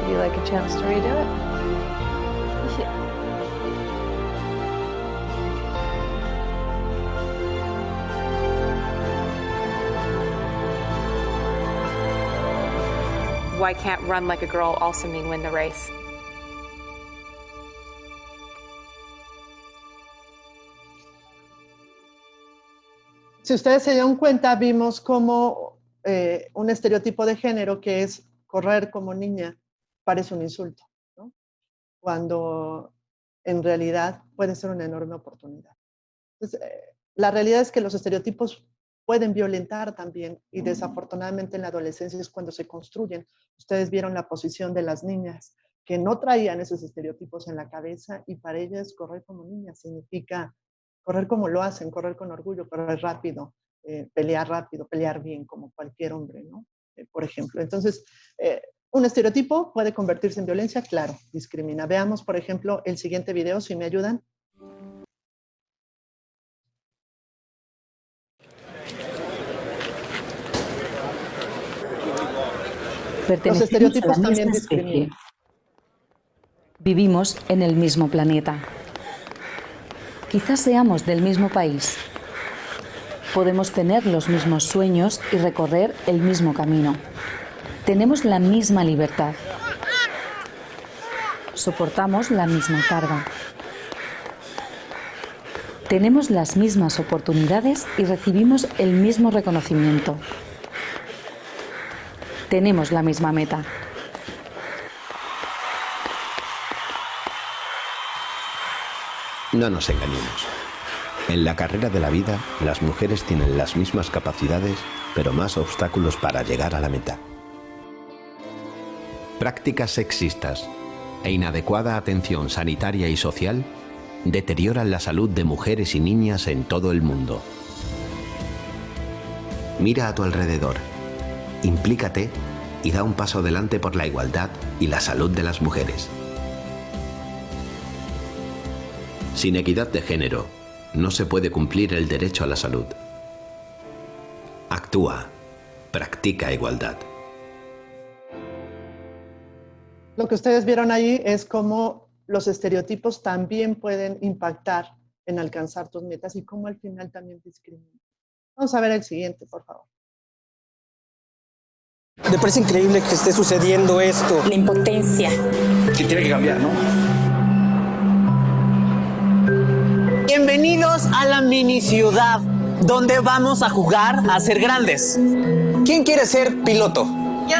Would you like a chance to redo it? Why can't run like a girl also mean win the race? Si ustedes se dieron cuenta, vimos como un estereotipo de género que es correr como niña parece un insulto, ¿no? Cuando en realidad puede ser una enorme oportunidad. Entonces, la realidad es que los estereotipos pueden violentar también y desafortunadamente en la adolescencia es cuando se construyen. Ustedes vieron la posición de las niñas que no traían esos estereotipos en la cabeza y para ellas correr como niñas significa correr como lo hacen, correr con orgullo, correr rápido, pelear bien como cualquier hombre, ¿no? Por ejemplo. Entonces, un estereotipo puede convertirse en violencia, claro, discrimina. Veamos, por ejemplo, el siguiente video, si me ayudan. Los estereotipos también discriminan. Vivimos en el mismo planeta. Quizás seamos del mismo país. Podemos tener los mismos sueños y recorrer el mismo camino. Tenemos la misma libertad. Soportamos la misma carga. Tenemos las mismas oportunidades y recibimos el mismo reconocimiento. Tenemos la misma meta. No nos engañemos. En la carrera de la vida, las mujeres tienen las mismas capacidades, pero más obstáculos para llegar a la meta. Prácticas sexistas e inadecuada atención sanitaria y social deterioran la salud de mujeres y niñas en todo el mundo. Mira a tu alrededor, implícate y da un paso adelante por la igualdad y la salud de las mujeres. Sin equidad de género, no se puede cumplir el derecho a la salud. Actúa, practica igualdad. Lo que ustedes vieron ahí es cómo los estereotipos también pueden impactar en alcanzar tus metas y cómo al final también discriminan. Vamos a ver el siguiente, por favor. Me parece increíble que esté sucediendo esto. La impotencia. Que tiene que cambiar, ¿no? Bienvenidos a la mini ciudad, donde vamos a jugar a ser grandes. ¿Quién quiere ser piloto? Yo.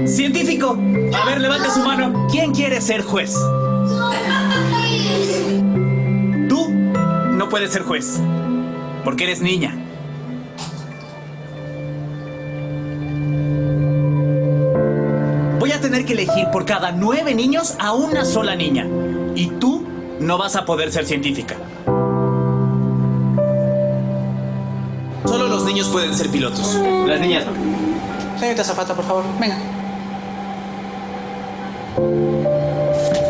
Científico. A ver, levante su mano. ¿Quién quiere ser juez? Tú no puedes ser juez, porque eres niña. Voy a tener que elegir por cada 9 niños a una sola niña. Y tú no vas a poder ser científica. Solo los niños pueden ser pilotos. Las niñas no. Señorita Zapata, por favor, venga.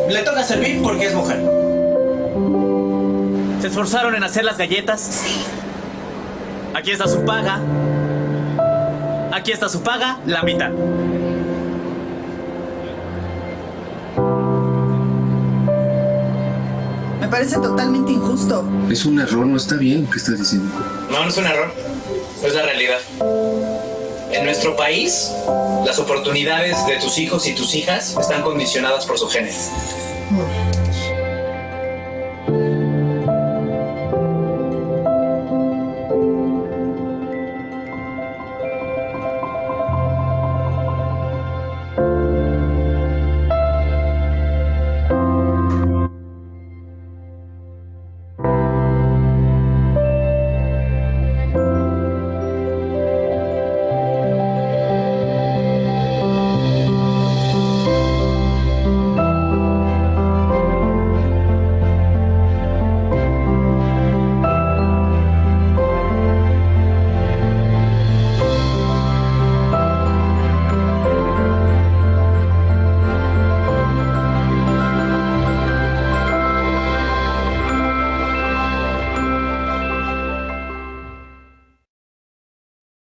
Le toca servir porque es mujer. ¿Se esforzaron en hacer las galletas? Sí. Aquí está su paga. Aquí está su paga, la mitad. Me parece totalmente injusto. Es un error, no está bien lo que estás diciendo. No, no es un error. Es la realidad. En nuestro país, las oportunidades de tus hijos y tus hijas están condicionadas por su género.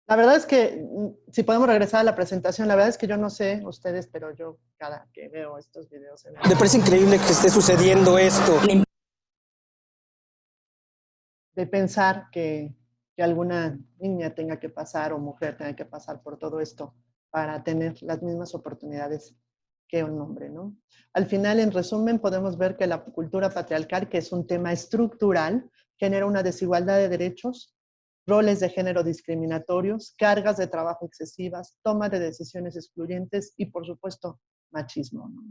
La verdad es que, si podemos regresar a la presentación, la verdad es que yo no sé ustedes, pero yo cada que veo estos videos... Me parece increíble que esté sucediendo esto. De pensar que alguna niña tenga que pasar o mujer tenga que pasar por todo esto para tener las mismas oportunidades que un hombre, ¿no? Al final, en resumen, podemos ver que la cultura patriarcal, que es un tema estructural, genera una desigualdad de derechos, roles de género discriminatorios, cargas de trabajo excesivas, toma de decisiones excluyentes y, por supuesto, machismo, ¿no?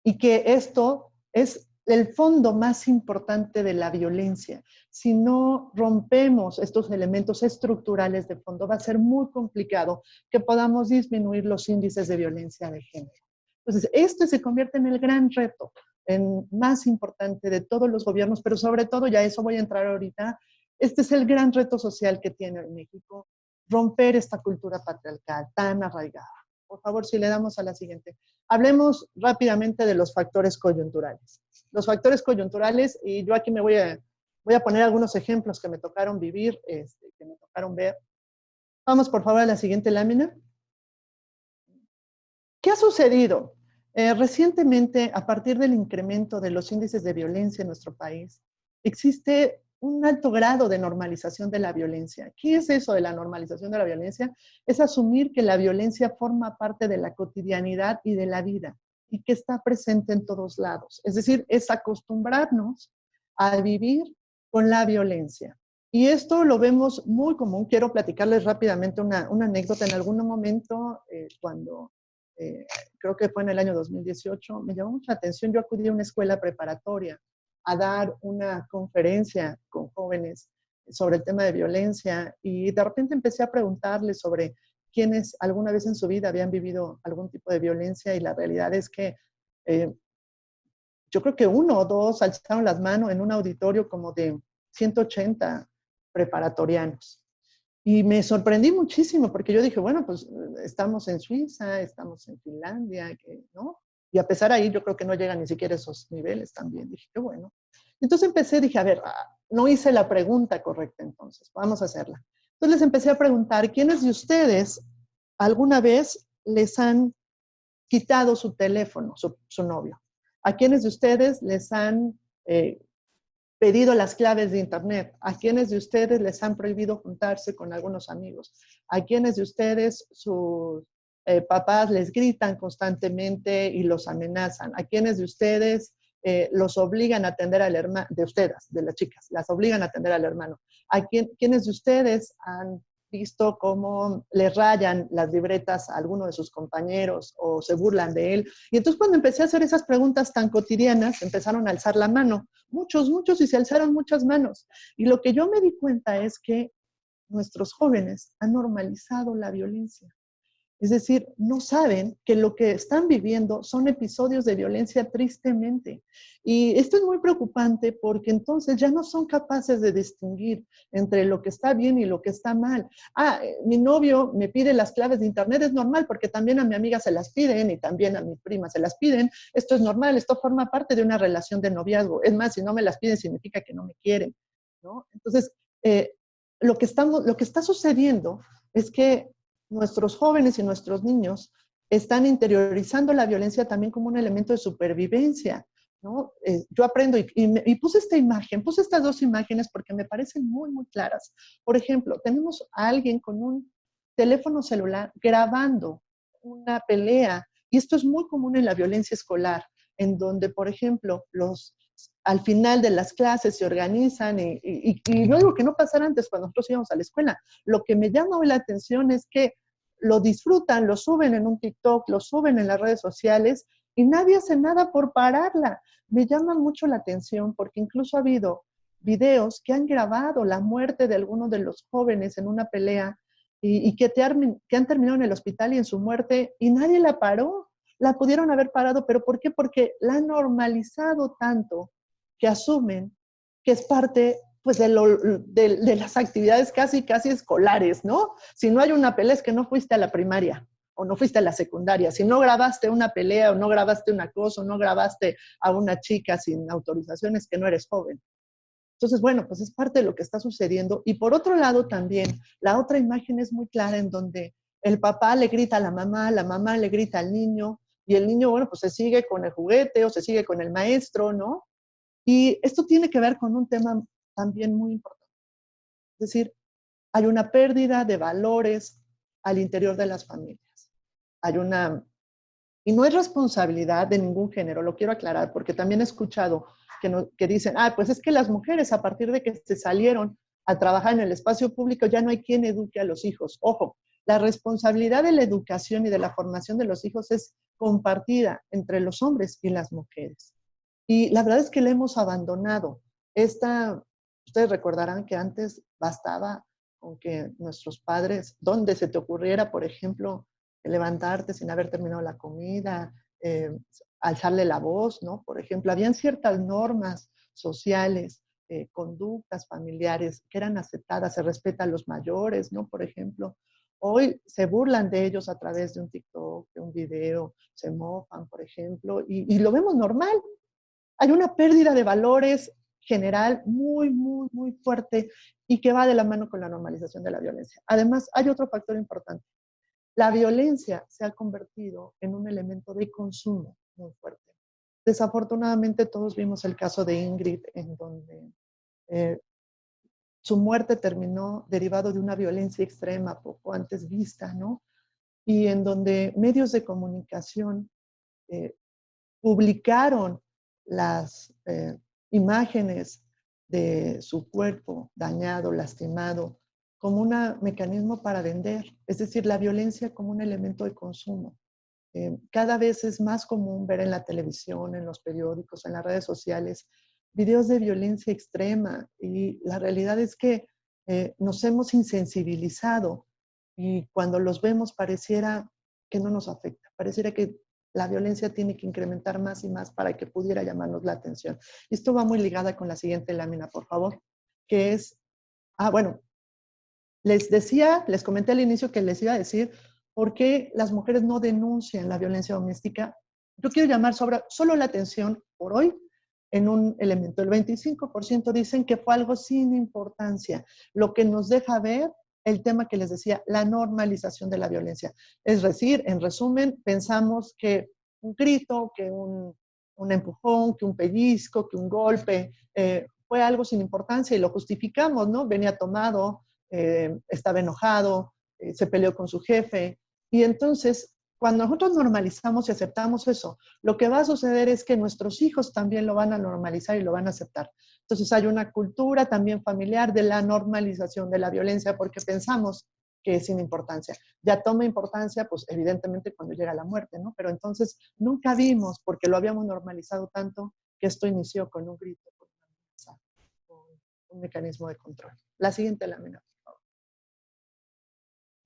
Y que esto es el fondo más importante de la violencia. Si no rompemos estos elementos estructurales de fondo, va a ser muy complicado que podamos disminuir los índices de violencia de género. Entonces, esto se convierte en el gran reto, en más importante de todos los gobiernos, pero sobre todo, ya eso voy a entrar ahorita, este es el gran reto social que tiene México, romper esta cultura patriarcal tan arraigada. Por favor, si le damos a la siguiente. Hablemos rápidamente de los factores coyunturales. Los factores coyunturales, y yo aquí me voy a poner algunos ejemplos que me tocaron vivir, que me tocaron ver. Vamos, por favor, a la siguiente lámina. ¿Qué ha sucedido? Recientemente, a partir del incremento de los índices de violencia en nuestro país, existe un alto grado de normalización de la violencia. ¿Qué es eso de la normalización de la violencia? Es asumir que la violencia forma parte de la cotidianidad y de la vida y que está presente en todos lados. Es decir, es acostumbrarnos a vivir con la violencia. Y esto lo vemos muy común. Quiero platicarles rápidamente una anécdota. En algún momento, cuando creo que fue en el año 2018, me llamó mucha atención. Yo acudí a una escuela preparatoria a dar una conferencia con jóvenes sobre el tema de violencia y de repente empecé a preguntarles sobre quiénes alguna vez en su vida habían vivido algún tipo de violencia y la realidad es que yo creo que 1 o 2 alzaron las manos en un auditorio como de 180 preparatorianos. Y me sorprendí muchísimo porque yo dije, bueno, pues estamos en Suiza, estamos en Finlandia, ¿no? Y a pesar ahí, yo creo que no llegan ni siquiera a esos niveles también. Dije, qué bueno. Entonces dije, a ver, no hice la pregunta correcta entonces, vamos a hacerla. Entonces les empecé a preguntar, ¿quiénes de ustedes alguna vez les han quitado su teléfono, su novio? ¿A quiénes de ustedes les han pedido las claves de internet? ¿A quiénes de ustedes les han prohibido juntarse con algunos amigos? ¿A quiénes de ustedes sus papás les gritan constantemente y los amenazan? ¿A quiénes de ustedes los obligan a atender al hermano? De ustedes, de las chicas, las obligan a atender al hermano. ¿A quiénes de ustedes han visto cómo le rayan las libretas a alguno de sus compañeros o se burlan de él? Y entonces cuando empecé a hacer esas preguntas tan cotidianas, empezaron a alzar la mano. Muchos, y se alzaron muchas manos. Y lo que yo me di cuenta es que nuestros jóvenes han normalizado la violencia. Es decir, no saben que lo que están viviendo son episodios de violencia tristemente. Y esto es muy preocupante porque entonces ya no son capaces de distinguir entre lo que está bien y lo que está mal. Mi novio me pide las claves de internet, es normal porque también a mi amiga se las piden y también a mi prima se las piden. Esto es normal, esto forma parte de una relación de noviazgo. Es más, si no me las piden significa que no me quieren, ¿no? Entonces, lo que está sucediendo es que nuestros jóvenes y nuestros niños están interiorizando la violencia también como un elemento de supervivencia, ¿no? Yo aprendo y puse esta imagen, puse estas 2 imágenes porque me parecen muy, muy claras. Por ejemplo, tenemos a alguien con un teléfono celular grabando una pelea, y esto es muy común en la violencia escolar, en donde, por ejemplo, al final de las clases se organizan y no digo que no pasara antes cuando nosotros íbamos a la escuela. Lo que me llama hoy la atención es que lo disfrutan, lo suben en un TikTok, lo suben en las redes sociales y nadie hace nada por pararla. Me llama mucho la atención porque incluso ha habido videos que han grabado la muerte de algunos de los jóvenes en una pelea y que han terminado en el hospital y en su muerte y nadie la paró. La pudieron haber parado, ¿pero por qué? Porque la han normalizado tanto que asumen que es parte pues, de las actividades casi escolares, ¿no? Si no hay una pelea es que no fuiste a la primaria o no fuiste a la secundaria. Si no grabaste una pelea o no grabaste un acoso, no grabaste a una chica sin autorización, es que no eres joven. Entonces, bueno, pues es parte de lo que está sucediendo. Y por otro lado también, la otra imagen es muy clara en donde el papá le grita a la mamá le grita al niño, y el niño, bueno, pues se sigue con el juguete o se sigue con el maestro, ¿no? Y esto tiene que ver con un tema también muy importante. Es decir, hay una pérdida de valores al interior de las familias. Y no es responsabilidad de ningún género, lo quiero aclarar, porque también he escuchado que dicen, pues es que las mujeres a partir de que se salieron a trabajar en el espacio público ya no hay quien eduque a los hijos. Ojo, la responsabilidad de la educación y de la formación de los hijos es compartida entre los hombres y las mujeres. Y la verdad es que la hemos abandonado. Ustedes recordarán que antes bastaba con que nuestros padres, donde se te ocurriera, por ejemplo, levantarte sin haber terminado la comida, alzarle la voz, ¿no? Por ejemplo, habían ciertas normas sociales, conductas familiares que eran aceptadas, se respeta a los mayores, ¿no? Por ejemplo, hoy se burlan de ellos a través de un TikTok, de un video, se mofan, por ejemplo, y lo vemos normal. Hay una pérdida de valores general muy, muy, muy fuerte y que va de la mano con la normalización de la violencia. Además, hay otro factor importante. La violencia se ha convertido en un elemento de consumo muy fuerte. Desafortunadamente, todos vimos el caso de Ingrid, en donde su muerte terminó derivado de una violencia extrema poco antes vista, ¿no? Y en donde medios de comunicación publicaron las imágenes de su cuerpo dañado, lastimado, como un mecanismo para vender, es decir, la violencia como un elemento de consumo. Cada vez es más común ver en la televisión, en los periódicos, en las redes sociales, videos de violencia extrema, y la realidad es que nos hemos insensibilizado y cuando los vemos pareciera que no nos afecta, pareciera que la violencia tiene que incrementar más y más para que pudiera llamarnos la atención. Esto va muy ligada con la siguiente lámina, por favor, que es, bueno, les comenté al inicio que les iba a decir por qué las mujeres no denuncian la violencia doméstica. Yo quiero llamar solo la atención por hoy en un elemento. El 25% dicen que fue algo sin importancia, lo que nos deja ver el tema que les decía, la normalización de la violencia. Es decir, en resumen, pensamos que un grito, que un empujón, que un pellizco, que un golpe, fue algo sin importancia y lo justificamos, ¿no? Venía tomado, estaba enojado, se peleó con su jefe. Y entonces, cuando nosotros normalizamos y aceptamos eso, lo que va a suceder es que nuestros hijos también lo van a normalizar y lo van a aceptar. Entonces hay una cultura también familiar de la normalización de la violencia porque pensamos que es sin importancia. Ya toma importancia, pues evidentemente cuando llega la muerte, ¿no? Pero entonces nunca vimos, porque lo habíamos normalizado tanto, que esto inició con un grito, con una amenaza, con un mecanismo de control. La siguiente lámina, por favor.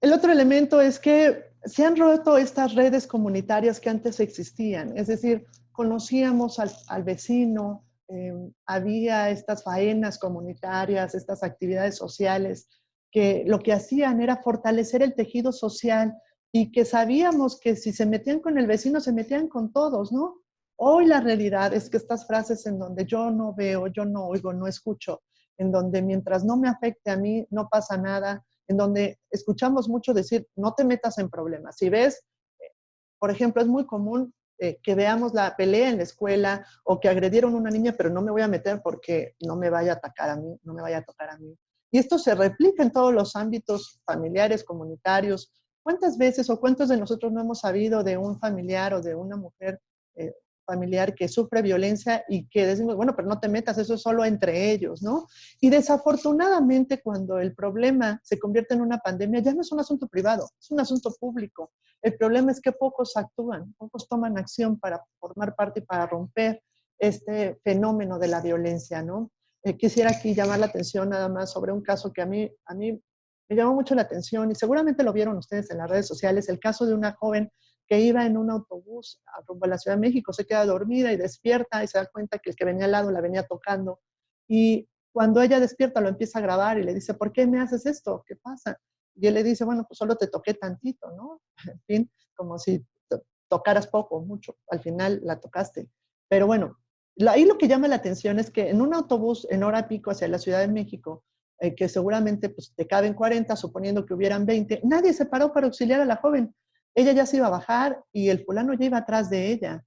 El otro elemento es que se han roto estas redes comunitarias que antes existían, es decir, conocíamos al vecino, había estas faenas comunitarias, estas actividades sociales, que lo que hacían era fortalecer el tejido social y que sabíamos que si se metían con el vecino, se metían con todos, ¿no? Hoy la realidad es que estas frases en donde yo no veo, yo no oigo, no escucho, en donde mientras no me afecte a mí, no pasa nada, en donde escuchamos mucho decir, no te metas en problemas. Si ves, por ejemplo, es muy común que veamos la pelea en la escuela o que agredieron a una niña, pero no me voy a meter porque no me vaya a atacar a mí, no me vaya a tocar a mí. Y esto se replica en todos los ámbitos familiares, comunitarios. ¿Cuántas veces o cuántos de nosotros no hemos sabido de un familiar o de una mujer familiar que sufre violencia y que decimos, bueno, pero no te metas, eso es solo entre ellos, ¿no? Y desafortunadamente cuando el problema se convierte en una pandemia, ya no es un asunto privado, es un asunto público. El problema es que pocos actúan, pocos toman acción para formar parte y para romper este fenómeno de la violencia, ¿no? Quisiera aquí llamar la atención nada más sobre un caso que a mí me llamó mucho la atención y seguramente lo vieron ustedes en las redes sociales, el caso de una joven que iba en un autobús rumbo a la Ciudad de México, se queda dormida y despierta y se da cuenta que el que venía al lado la venía tocando. Y cuando ella despierta lo empieza a grabar y le dice, ¿por qué me haces esto? ¿Qué pasa? Y él le dice, bueno, pues solo te toqué tantito, ¿no? En fin, como si tocaras poco, mucho. Al final la tocaste. Pero bueno, ahí lo que llama la atención es que en un autobús en hora pico hacia la Ciudad de México, que seguramente pues, te caben 40, suponiendo que hubieran 20, nadie se paró para auxiliar a la joven. Ella ya se iba a bajar y el fulano ya iba atrás de ella,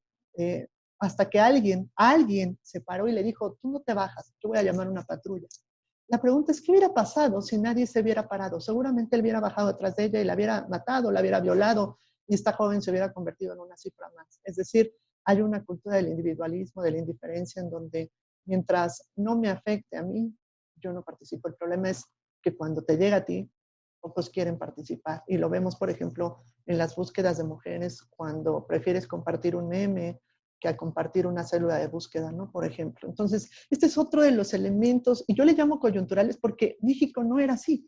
hasta que alguien se paró y le dijo, tú no te bajas, yo voy a llamar una patrulla. La pregunta es, ¿qué hubiera pasado si nadie se hubiera parado? Seguramente él hubiera bajado detrás de ella y la hubiera matado, la hubiera violado, y esta joven se hubiera convertido en una cifra más. Es decir, hay una cultura del individualismo, de la indiferencia, en donde mientras no me afecte a mí, yo no participo. El problema es que cuando te llega a ti, pocos quieren participar. Y lo vemos, por ejemplo, en las búsquedas de mujeres, cuando prefieres compartir un meme que a compartir una célula de búsqueda, ¿no? Por ejemplo. Entonces, este es otro de los elementos, y yo le llamo coyunturales porque México no era así.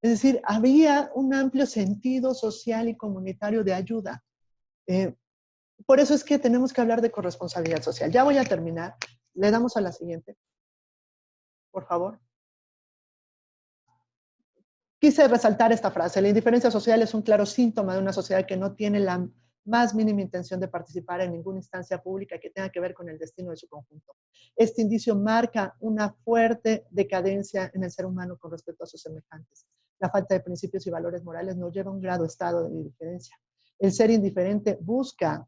Es decir, había un amplio sentido social y comunitario de ayuda. Por eso es que tenemos que hablar de corresponsabilidad social. Ya voy a terminar. Le damos a la siguiente. Por favor. Quise resaltar esta frase. La indiferencia social es un claro síntoma de una sociedad que no tiene la más mínima intención de participar en ninguna instancia pública que tenga que ver con el destino de su conjunto. Este indicio marca una fuerte decadencia en el ser humano con respecto a sus semejantes. La falta de principios y valores morales nos lleva a un grado estado de indiferencia. El ser indiferente busca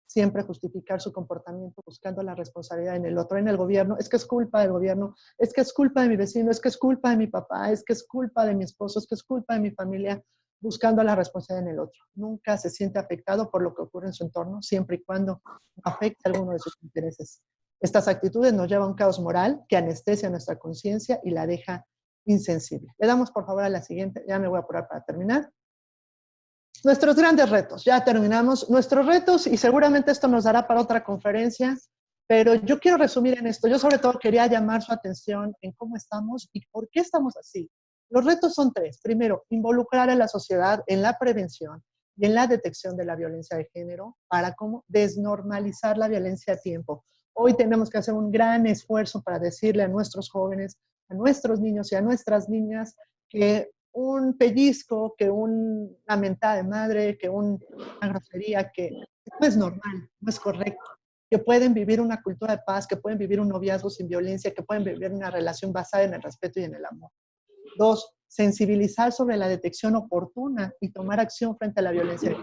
siempre justificar su comportamiento buscando la responsabilidad en el otro, en el gobierno. Es que es culpa del gobierno, es que es culpa de mi vecino, es que es culpa de mi papá, es que es culpa de mi esposo, es que es culpa de mi familia, buscando la responsabilidad en el otro. Nunca se siente afectado por lo que ocurre en su entorno, siempre y cuando afecte a alguno de sus intereses. Estas actitudes nos llevan a un caos moral que anestesia nuestra conciencia y la deja insensible. Le damos por favor a la siguiente, ya me voy a apurar para terminar. Nuestros grandes retos, ya terminamos. Nuestros retos, y seguramente esto nos dará para otra conferencia, pero yo quiero resumir en esto. Yo sobre todo quería llamar su atención en cómo estamos y por qué estamos así. Los retos son tres. Primero, involucrar a la sociedad en la prevención y en la detección de la violencia de género para cómo desnormalizar la violencia a tiempo. Hoy tenemos que hacer un gran esfuerzo para decirle a nuestros jóvenes, a nuestros niños y a nuestras niñas que un pellizco, que una mentada de madre, que una grosería, que no es normal, no es correcto, que pueden vivir una cultura de paz, que pueden vivir un noviazgo sin violencia, que pueden vivir una relación basada en el respeto y en el amor. Dos, sensibilizar sobre la detección oportuna y tomar acción frente a la violencia.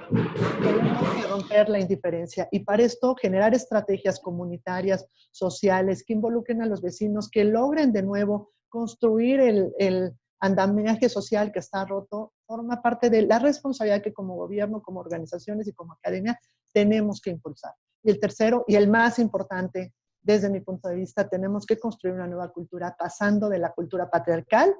Tenemos que romper la indiferencia y para esto generar estrategias comunitarias, sociales, que involucren a los vecinos, que logren de nuevo construir el andamiaje social que está roto, forma parte de la responsabilidad que como gobierno, como organizaciones y como academia tenemos que impulsar. Y el tercero, y el más importante desde mi punto de vista, tenemos que construir una nueva cultura pasando de la cultura patriarcal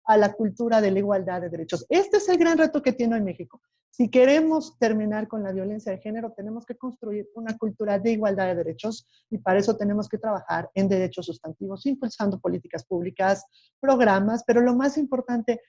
a la cultura de la igualdad de derechos. Este es el gran reto que tiene hoy México. Si queremos terminar con la violencia de género, tenemos que construir una cultura de igualdad de derechos y para eso tenemos que trabajar en derechos sustantivos, impulsando políticas públicas, programas, pero lo más importante,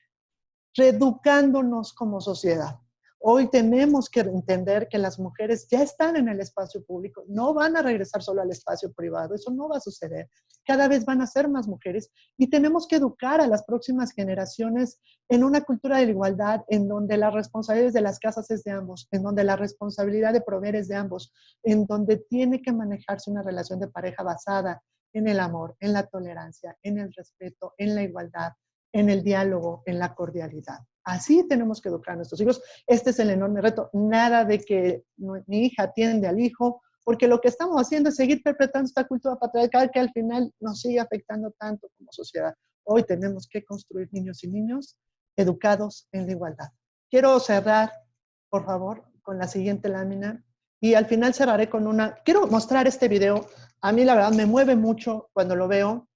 reeducándonos como sociedad. Hoy tenemos que entender que las mujeres ya están en el espacio público, no van a regresar solo al espacio privado, eso no va a suceder. Cada vez van a ser más mujeres y tenemos que educar a las próximas generaciones en una cultura de la igualdad, en donde las responsabilidades de las casas es de ambos, en donde la responsabilidad de proveer es de ambos, en donde tiene que manejarse una relación de pareja basada en el amor, en la tolerancia, en el respeto, en la igualdad, en el diálogo, en la cordialidad. Así tenemos que educar a nuestros hijos. Este es el enorme reto. Nada de que mi hija atiende al hijo, porque lo que estamos haciendo es seguir perpetuando esta cultura patriarcal que al final nos sigue afectando tanto como sociedad. Hoy tenemos que construir niños y niños educados en la igualdad. Quiero cerrar, por favor, con la siguiente lámina y al final cerraré con quiero mostrar este video. A mí la verdad me mueve mucho cuando lo veo,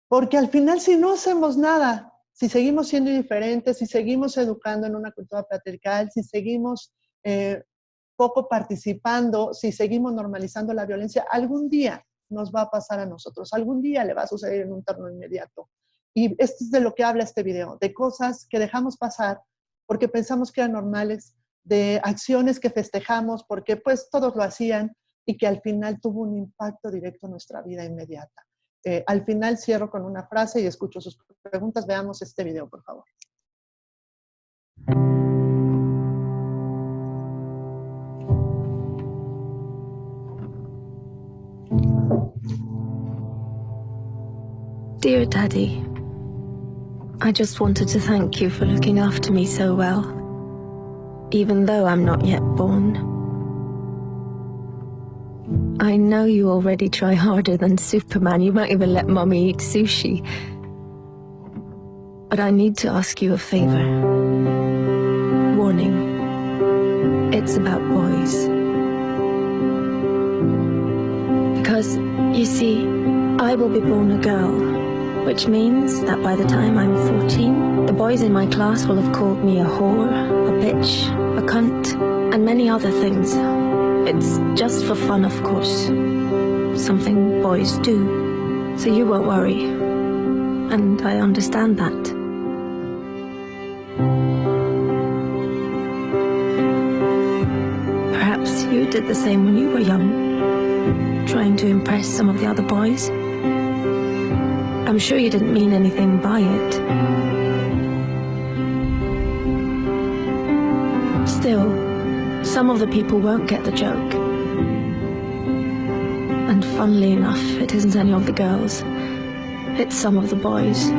porque al final si no hacemos nada, si seguimos siendo indiferentes, si seguimos educando en una cultura patriarcal, si seguimos poco participando, si seguimos normalizando la violencia, algún día nos va a pasar a nosotros, algún día le va a suceder en un entorno inmediato. Y esto es de lo que habla este video, de cosas que dejamos pasar porque pensamos que eran normales, de acciones que festejamos porque pues todos lo hacían y que al final tuvo un impacto directo en nuestra vida inmediata. Al final cierro con una frase y escucho sus preguntas. Veamos este video, por favor. Dear Daddy, I just wanted to thank you for looking after me so well, even though I'm not yet born. I know you already try harder than Superman. You might even let Mommy eat sushi. but I need to ask you a favor. Warning, it's about boys. Because, you see, I will be born a girl, which means that by the time I'm 14, the boys in my class will have called me a whore, a bitch, a cunt, and many other things. It's just for fun, of course. Something boys do. So you won't worry. And I understand that. Perhaps you did the same when you were young, trying to impress some of the other boys. I'm sure you didn't mean anything by it. Still, some of the people won't get the joke. And funnily enough, it isn't any of the girls. It's some of the boys.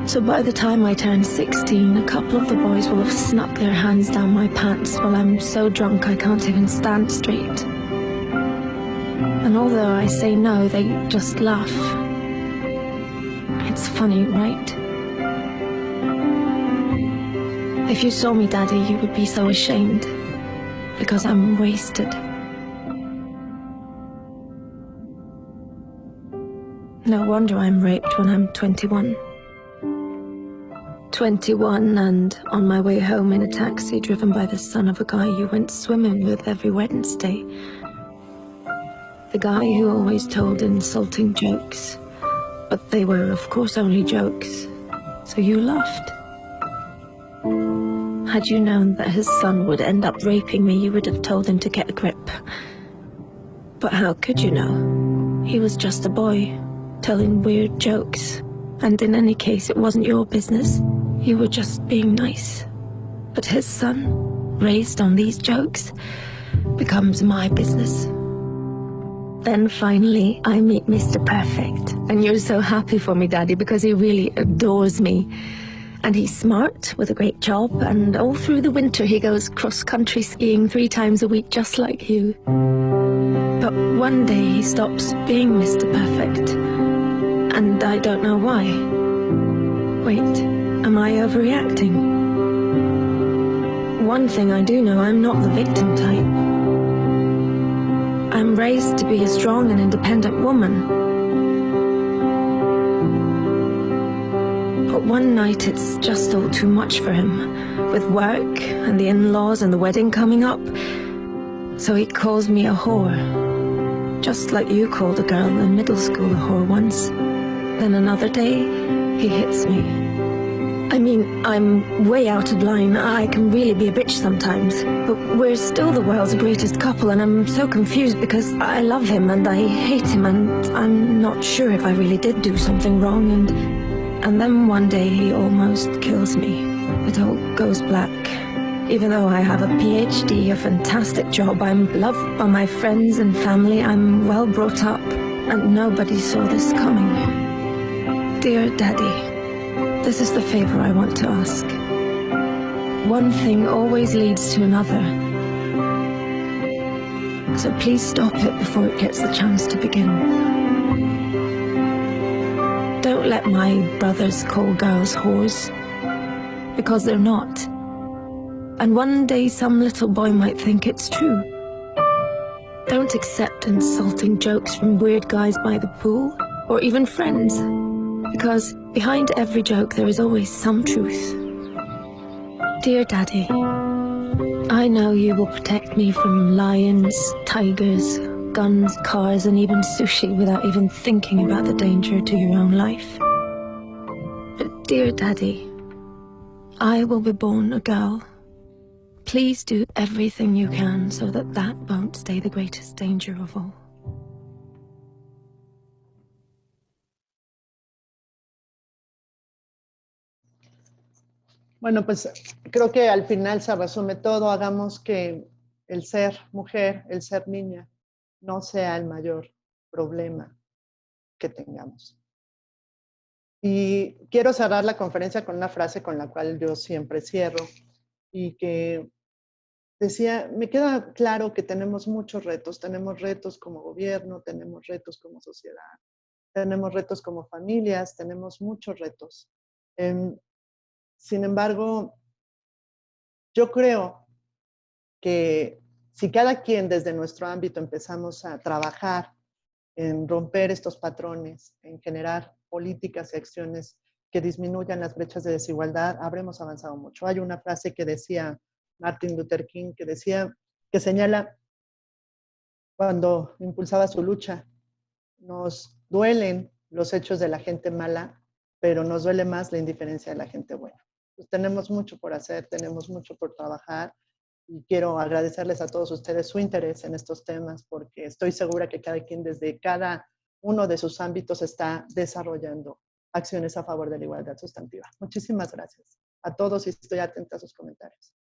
So by the time I turn 16, a couple of the boys will have snuck their hands down my pants while I'm so drunk I can't even stand straight. And although I say no, they just laugh. It's funny, right? If you saw me, Daddy, you would be so ashamed. Because I'm wasted. No wonder I'm raped when I'm 21. 21 and on my way home in a taxi driven by the son of a guy you went swimming with every Wednesday. The guy who always told insulting jokes. But they were, of course, only jokes. So you laughed. Had you known that his son would end up raping me, you would have told him to get a grip. But how could you know? He was just a boy, telling weird jokes. And in any case, it wasn't your business. You were just being nice. But his son, raised on these jokes, becomes my business. Then finally, I meet Mr. Perfect. And you're so happy for me, Daddy, because he really adores me. And he's smart, with a great job, and all through the winter he goes cross-country skiing 3 times a week, just like you. But one day he stops being Mr. Perfect. And I don't know why. Wait, am I overreacting? One thing I do know, I'm not the victim type. I'm raised to be a strong and independent woman. But one night it's just all too much for him, with work and the in-laws and the wedding coming up. So he calls me a whore, just like you called a girl in middle school a whore once. Then another day, he hits me. I mean, I'm way out of line. I can really be a bitch sometimes. But we're still the world's greatest couple, and I'm so confused because I love him and I hate him, and I'm not sure if I really did do something wrong, and then one day he almost kills me. It all goes black. Even though I have a PhD, a fantastic job, I'm loved by my friends and family, I'm well brought up, and nobody saw this coming. Dear Daddy, this is the favor I want to ask. One thing always leads to another. So please stop it before it gets the chance to begin. Don't let my brothers call girls whores, because they're not. And one day some little boy might think it's true. Don't accept insulting jokes from weird guys by the pool, or even friends, because behind every joke there is always some truth. Dear Daddy, I know you will protect me from lions, tigers, guns, cars, and even sushi without even thinking about the danger to your own life. But dear Daddy, I will be born a girl. Please do everything you can so that that won't stay the greatest danger of all. Bueno, pues creo que al final se resume todo. Hagamos que el ser mujer, el ser niña, no sea el mayor problema que tengamos. Y quiero cerrar la conferencia con una frase con la cual yo siempre cierro y que decía, me queda claro que tenemos muchos retos como gobierno, tenemos retos como sociedad, tenemos retos como familias, tenemos muchos retos. Sin embargo, yo creo que si cada quien desde nuestro ámbito empezamos a trabajar en romper estos patrones, en generar políticas y acciones que disminuyan las brechas de desigualdad, habremos avanzado mucho. Hay una frase que decía Martin Luther King, que señala cuando impulsaba su lucha: nos duelen los hechos de la gente mala, pero nos duele más la indiferencia de la gente buena. Pues tenemos mucho por hacer, tenemos mucho por trabajar, y quiero agradecerles a todos ustedes su interés en estos temas, porque estoy segura que cada quien desde cada uno de sus ámbitos está desarrollando acciones a favor de la igualdad sustantiva. Muchísimas gracias a todos y estoy atenta a sus comentarios.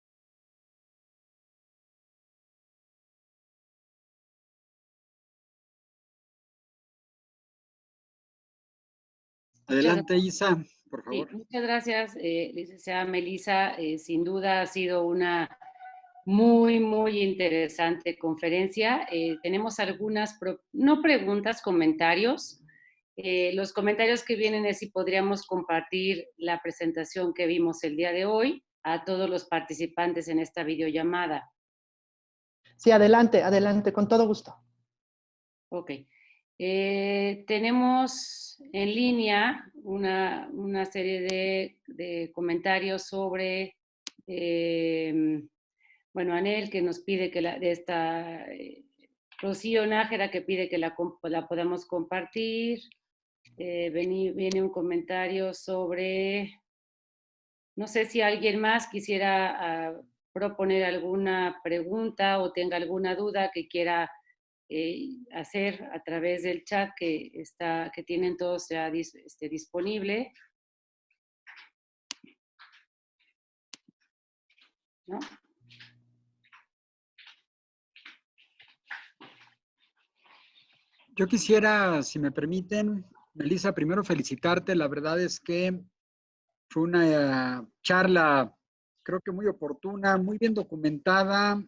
Adelante, Isa, por favor. Sí, muchas gracias, licenciada Melissa. Sin duda ha sido una muy, muy interesante conferencia. Tenemos algunas, no preguntas, comentarios. Los comentarios que vienen es si podríamos compartir la presentación que vimos el día de hoy a todos los participantes en esta videollamada. Sí, adelante, adelante, con todo gusto. Ok. Tenemos en línea una serie de comentarios sobre, bueno, Anel, que nos pide que Rocío Nájera, que pide que la podamos compartir. Viene un comentario sobre, no sé si alguien más quisiera proponer alguna pregunta o tenga alguna duda que quiera hacer a través del chat que tienen todos ya disponible. ¿No? Yo quisiera, si me permiten, Melissa, primero felicitarte. La verdad es que fue una charla, creo que muy oportuna, muy bien documentada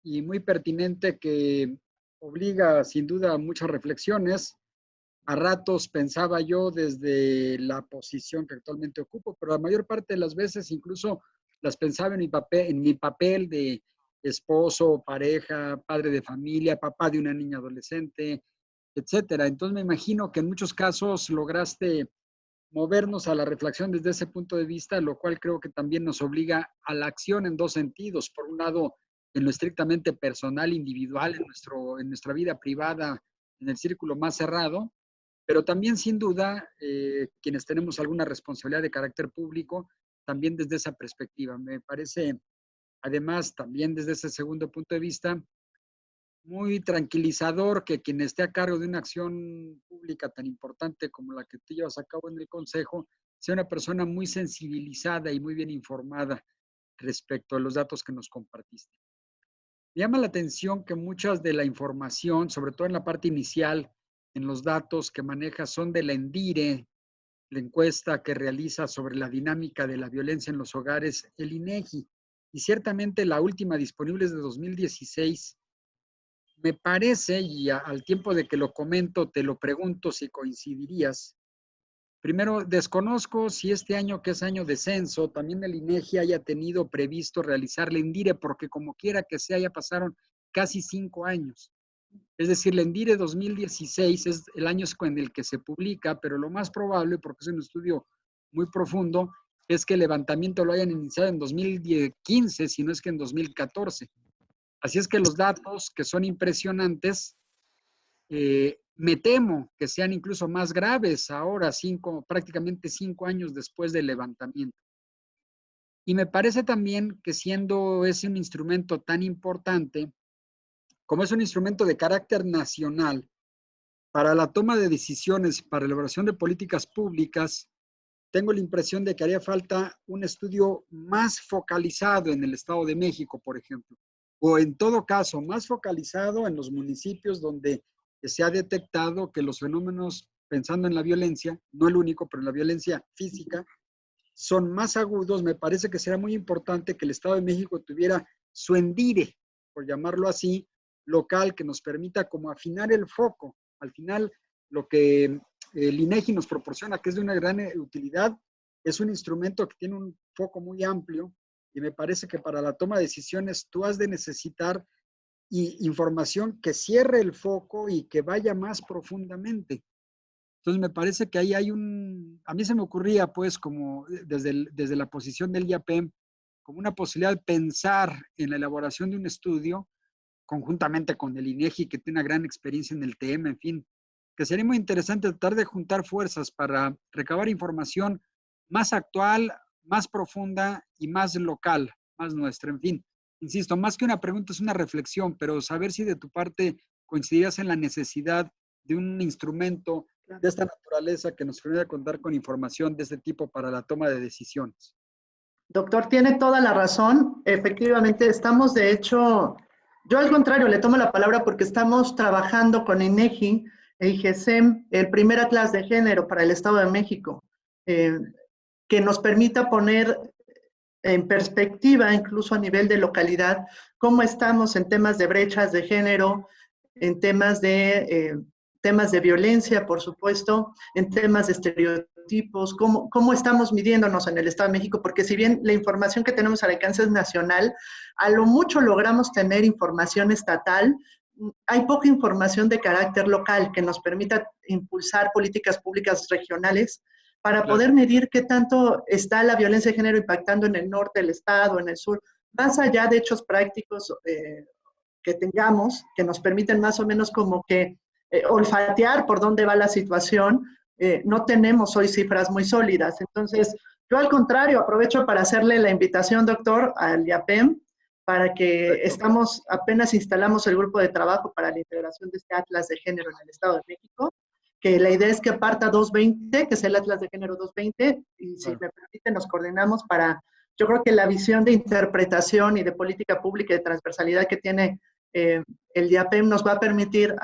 y muy pertinente, que obliga sin duda a muchas reflexiones. A ratos pensaba yo desde la posición que actualmente ocupo, pero la mayor parte de las veces incluso las pensaba en mi papel de esposo, pareja, padre de familia, papá de una niña adolescente, etcétera. Entonces me imagino que en muchos casos lograste movernos a la reflexión desde ese punto de vista, lo cual creo que también nos obliga a la acción en dos sentidos. Por un lado, en lo estrictamente personal, individual, en nuestra vida privada, en el círculo más cerrado, pero también sin duda quienes tenemos alguna responsabilidad de carácter público, también desde esa perspectiva. Me parece, además, también desde ese segundo punto de vista, muy tranquilizador que quien esté a cargo de una acción pública tan importante como la que tú llevas a cabo en el Consejo, sea una persona muy sensibilizada y muy bien informada respecto a los datos que nos compartiste. Me llama la atención que muchas de la información, sobre todo en la parte inicial, en los datos que maneja, son de la ENDIRE, la encuesta que realiza sobre la dinámica de la violencia en los hogares, el INEGI. Y ciertamente la última disponible es de 2016. Me parece, y al tiempo de que lo comento, te lo pregunto si coincidirías. Primero, desconozco si este año, que es año de censo, también el INEGI haya tenido previsto realizar la ENDIRE, porque como quiera que sea, ya pasaron casi 5 años. Es decir, la ENDIRE 2016 es el año en el que se publica, pero lo más probable, porque es un estudio muy profundo, es que el levantamiento lo hayan iniciado en 2015, si no es que en 2014. Así es que los datos, que son impresionantes, me temo que sean incluso más graves ahora, prácticamente 5 años después del levantamiento. Y me parece también que siendo ese un instrumento tan importante, como es un instrumento de carácter nacional, para la toma de decisiones, para la elaboración de políticas públicas, tengo la impresión de que haría falta un estudio más focalizado en el Estado de México, por ejemplo, o en todo caso, más focalizado en los municipios donde se ha detectado que los fenómenos, pensando en la violencia, no el único, pero en la violencia física, son más agudos. Me parece que será muy importante que el Estado de México tuviera su ENDIRE, por llamarlo así, local, que nos permita como afinar el foco. Al final, lo que el INEGI nos proporciona, que es de una gran utilidad, es un instrumento que tiene un foco muy amplio y me parece que para la toma de decisiones tú has de necesitar información que cierre el foco y que vaya más profundamente. Entonces me parece que ahí hay a mí se me ocurría pues como desde la posición del IAPEM, como una posibilidad de pensar en la elaboración de un estudio conjuntamente con el INEGI, que tiene una gran experiencia en el tema, en fin, que sería muy interesante tratar de juntar fuerzas para recabar información más actual, más profunda y más local, más nuestra, en fin. Insisto, más que una pregunta es una reflexión, pero saber si de tu parte coincidirías en la necesidad de un instrumento de esta naturaleza que nos permita contar con información de este tipo para la toma de decisiones. Doctor, tiene toda la razón. Efectivamente, estamos de hecho, yo al contrario le tomo la palabra porque estamos trabajando con INEGI e IGESEM, el primer atlas de género para el Estado de México, que nos permita poner en perspectiva, incluso a nivel de localidad, cómo estamos en temas de brechas de género, en temas de violencia, por supuesto, en temas de estereotipos, cómo estamos midiéndonos en el Estado de México, porque si bien la información que tenemos al alcance es nacional, a lo mucho logramos tener información estatal, hay poca información de carácter local que nos permita impulsar políticas públicas regionales para poder medir qué tanto está la violencia de género impactando en el norte del estado, en el sur, más allá de hechos prácticos que tengamos, que nos permiten más o menos como que olfatear por dónde va la situación. No tenemos hoy cifras muy sólidas. Entonces, yo al contrario, aprovecho para hacerle la invitación, doctor, al IAPEM, para que apenas instalamos el grupo de trabajo para la integración de este Atlas de Género en el Estado de México, que la idea es que parta 220, que es el Atlas de Género 220, y si me permite nos coordinamos para, yo creo que la visión de interpretación y de política pública y de transversalidad que tiene el IAPEM nos va a permitir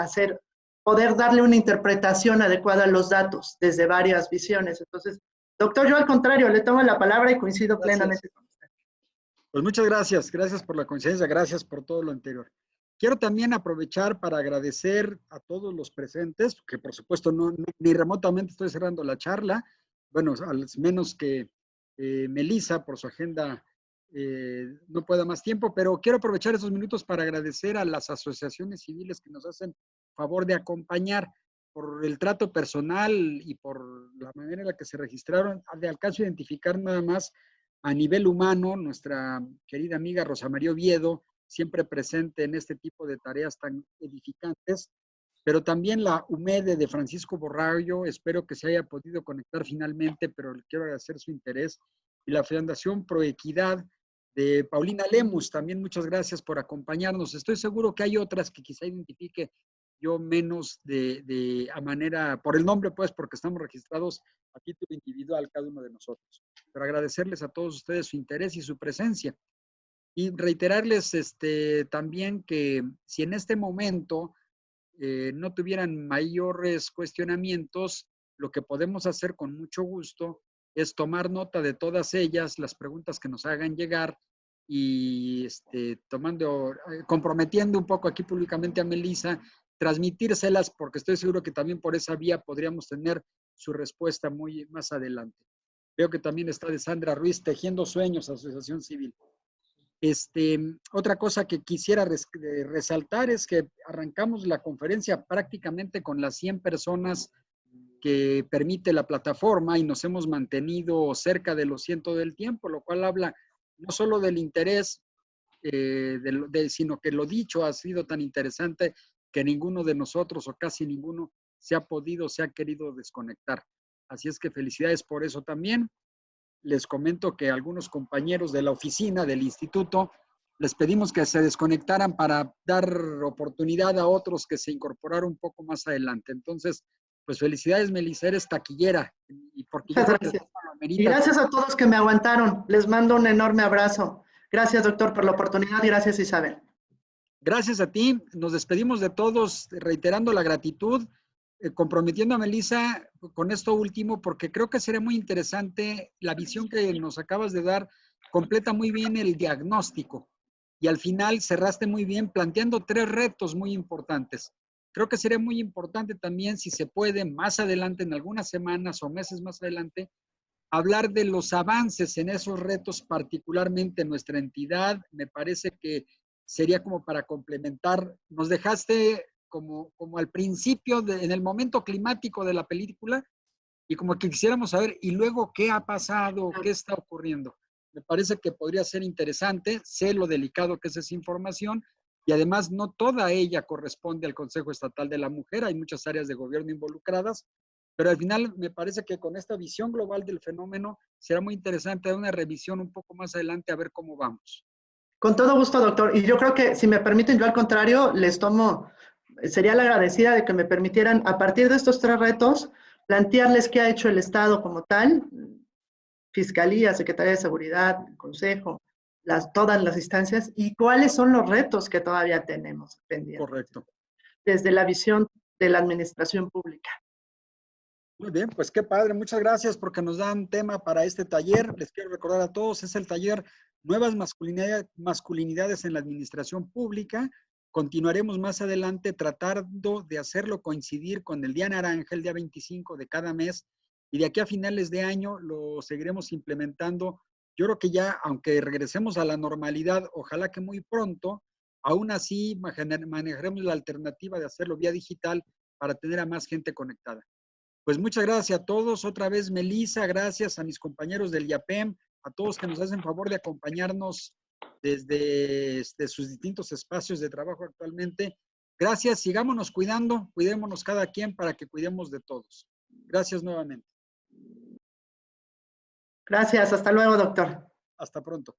poder darle una interpretación adecuada a los datos desde varias visiones. Entonces, doctor, yo al contrario, le tomo la palabra y coincido plenamente con usted. Pues muchas gracias, gracias por la coincidencia, gracias por todo lo anterior. Quiero también aprovechar para agradecer a todos los presentes, que por supuesto ni remotamente estoy cerrando la charla, bueno, al menos que Melissa por su agenda no pueda más tiempo, pero quiero aprovechar esos minutos para agradecer a las asociaciones civiles que nos hacen favor de acompañar por el trato personal y por la manera en la que se registraron. De alcanzo a identificar nada más a nivel humano, nuestra querida amiga Rosa María Oviedo, siempre presente en este tipo de tareas tan edificantes, pero también la UMEDE de Francisco Borrayo, espero que se haya podido conectar finalmente, pero le quiero agradecer su interés, y la Fundación Proequidad de Paulina Lemus, también muchas gracias por acompañarnos. Estoy seguro que hay otras que quizá identifique yo menos a manera, por el nombre pues, porque estamos registrados a título individual cada uno de nosotros, pero agradecerles a todos ustedes su interés y su presencia. Y reiterarles también que si en este momento no tuvieran mayores cuestionamientos, lo que podemos hacer con mucho gusto es tomar nota de todas ellas, las preguntas que nos hagan llegar y comprometiendo un poco aquí públicamente a Melissa, transmitírselas porque estoy seguro que también por esa vía podríamos tener su respuesta muy más adelante. Veo que también está de Sandra Ruiz, Tejiendo Sueños, Asociación Civil. Otra cosa que quisiera resaltar es que arrancamos la conferencia prácticamente con las 100 personas que permite la plataforma y nos hemos mantenido cerca de los 100 del tiempo, lo cual habla no solo del interés, sino que lo dicho ha sido tan interesante que ninguno de nosotros o casi ninguno se ha querido desconectar. Así es que felicidades por eso también. Les comento que algunos compañeros de la oficina del instituto les pedimos que se desconectaran para dar oportunidad a otros que se incorporaran un poco más adelante. Entonces, pues felicidades, Melissa, eres taquillera. Y gracias a todos que me aguantaron. Les mando un enorme abrazo. Gracias, doctor, por la oportunidad y gracias, Isabel. Gracias a ti. Nos despedimos de todos reiterando la gratitud, comprometiendo a Melissa con esto último, porque creo que será muy interesante la visión que nos acabas de dar, completa muy bien el diagnóstico y al final cerraste muy bien planteando 3 retos muy importantes. creo que sería muy importante también, si se puede, más adelante, en algunas semanas o meses más adelante, hablar de los avances en esos retos, particularmente en nuestra entidad. Me parece que sería como para complementar. Nos dejaste como al principio, en el momento climático de la película, y como que quisiéramos saber, y luego, ¿qué ha pasado? ¿Qué está ocurriendo? Me parece que podría ser interesante. Sé lo delicado que es esa información, y además no toda ella corresponde al Consejo Estatal de la Mujer. Hay muchas áreas de gobierno involucradas, pero al final me parece que con esta visión global del fenómeno será muy interesante dar una revisión un poco más adelante a ver cómo vamos. Con todo gusto, doctor. Y yo creo que, si me permiten, yo al contrario, sería la agradecida de que me permitieran, a partir de estos 3 retos, plantearles qué ha hecho el Estado como tal, Fiscalía, Secretaría de Seguridad, Consejo, todas las instancias, y cuáles son los retos que todavía tenemos pendientes. Correcto. Desde la visión de la administración pública. Muy bien, pues qué padre. Muchas gracias porque nos dan tema para este taller. Les quiero recordar a todos, es el taller Nuevas Masculinidades en la Administración Pública. Continuaremos más adelante tratando de hacerlo coincidir con el Día Naranja, el día 25 de cada mes, y de aquí a finales de año lo seguiremos implementando. Yo creo que ya, aunque regresemos a la normalidad, ojalá que muy pronto, aún así manejaremos la alternativa de hacerlo vía digital para tener a más gente conectada. Pues muchas gracias a todos. Otra vez, Melissa, gracias a mis compañeros del IAPEM, a todos que nos hacen favor de acompañarnos desde sus distintos espacios de trabajo actualmente. Gracias, sigámonos cuidando, cuidémonos cada quien para que cuidemos de todos. Gracias nuevamente. Gracias, hasta luego, doctor. Hasta pronto.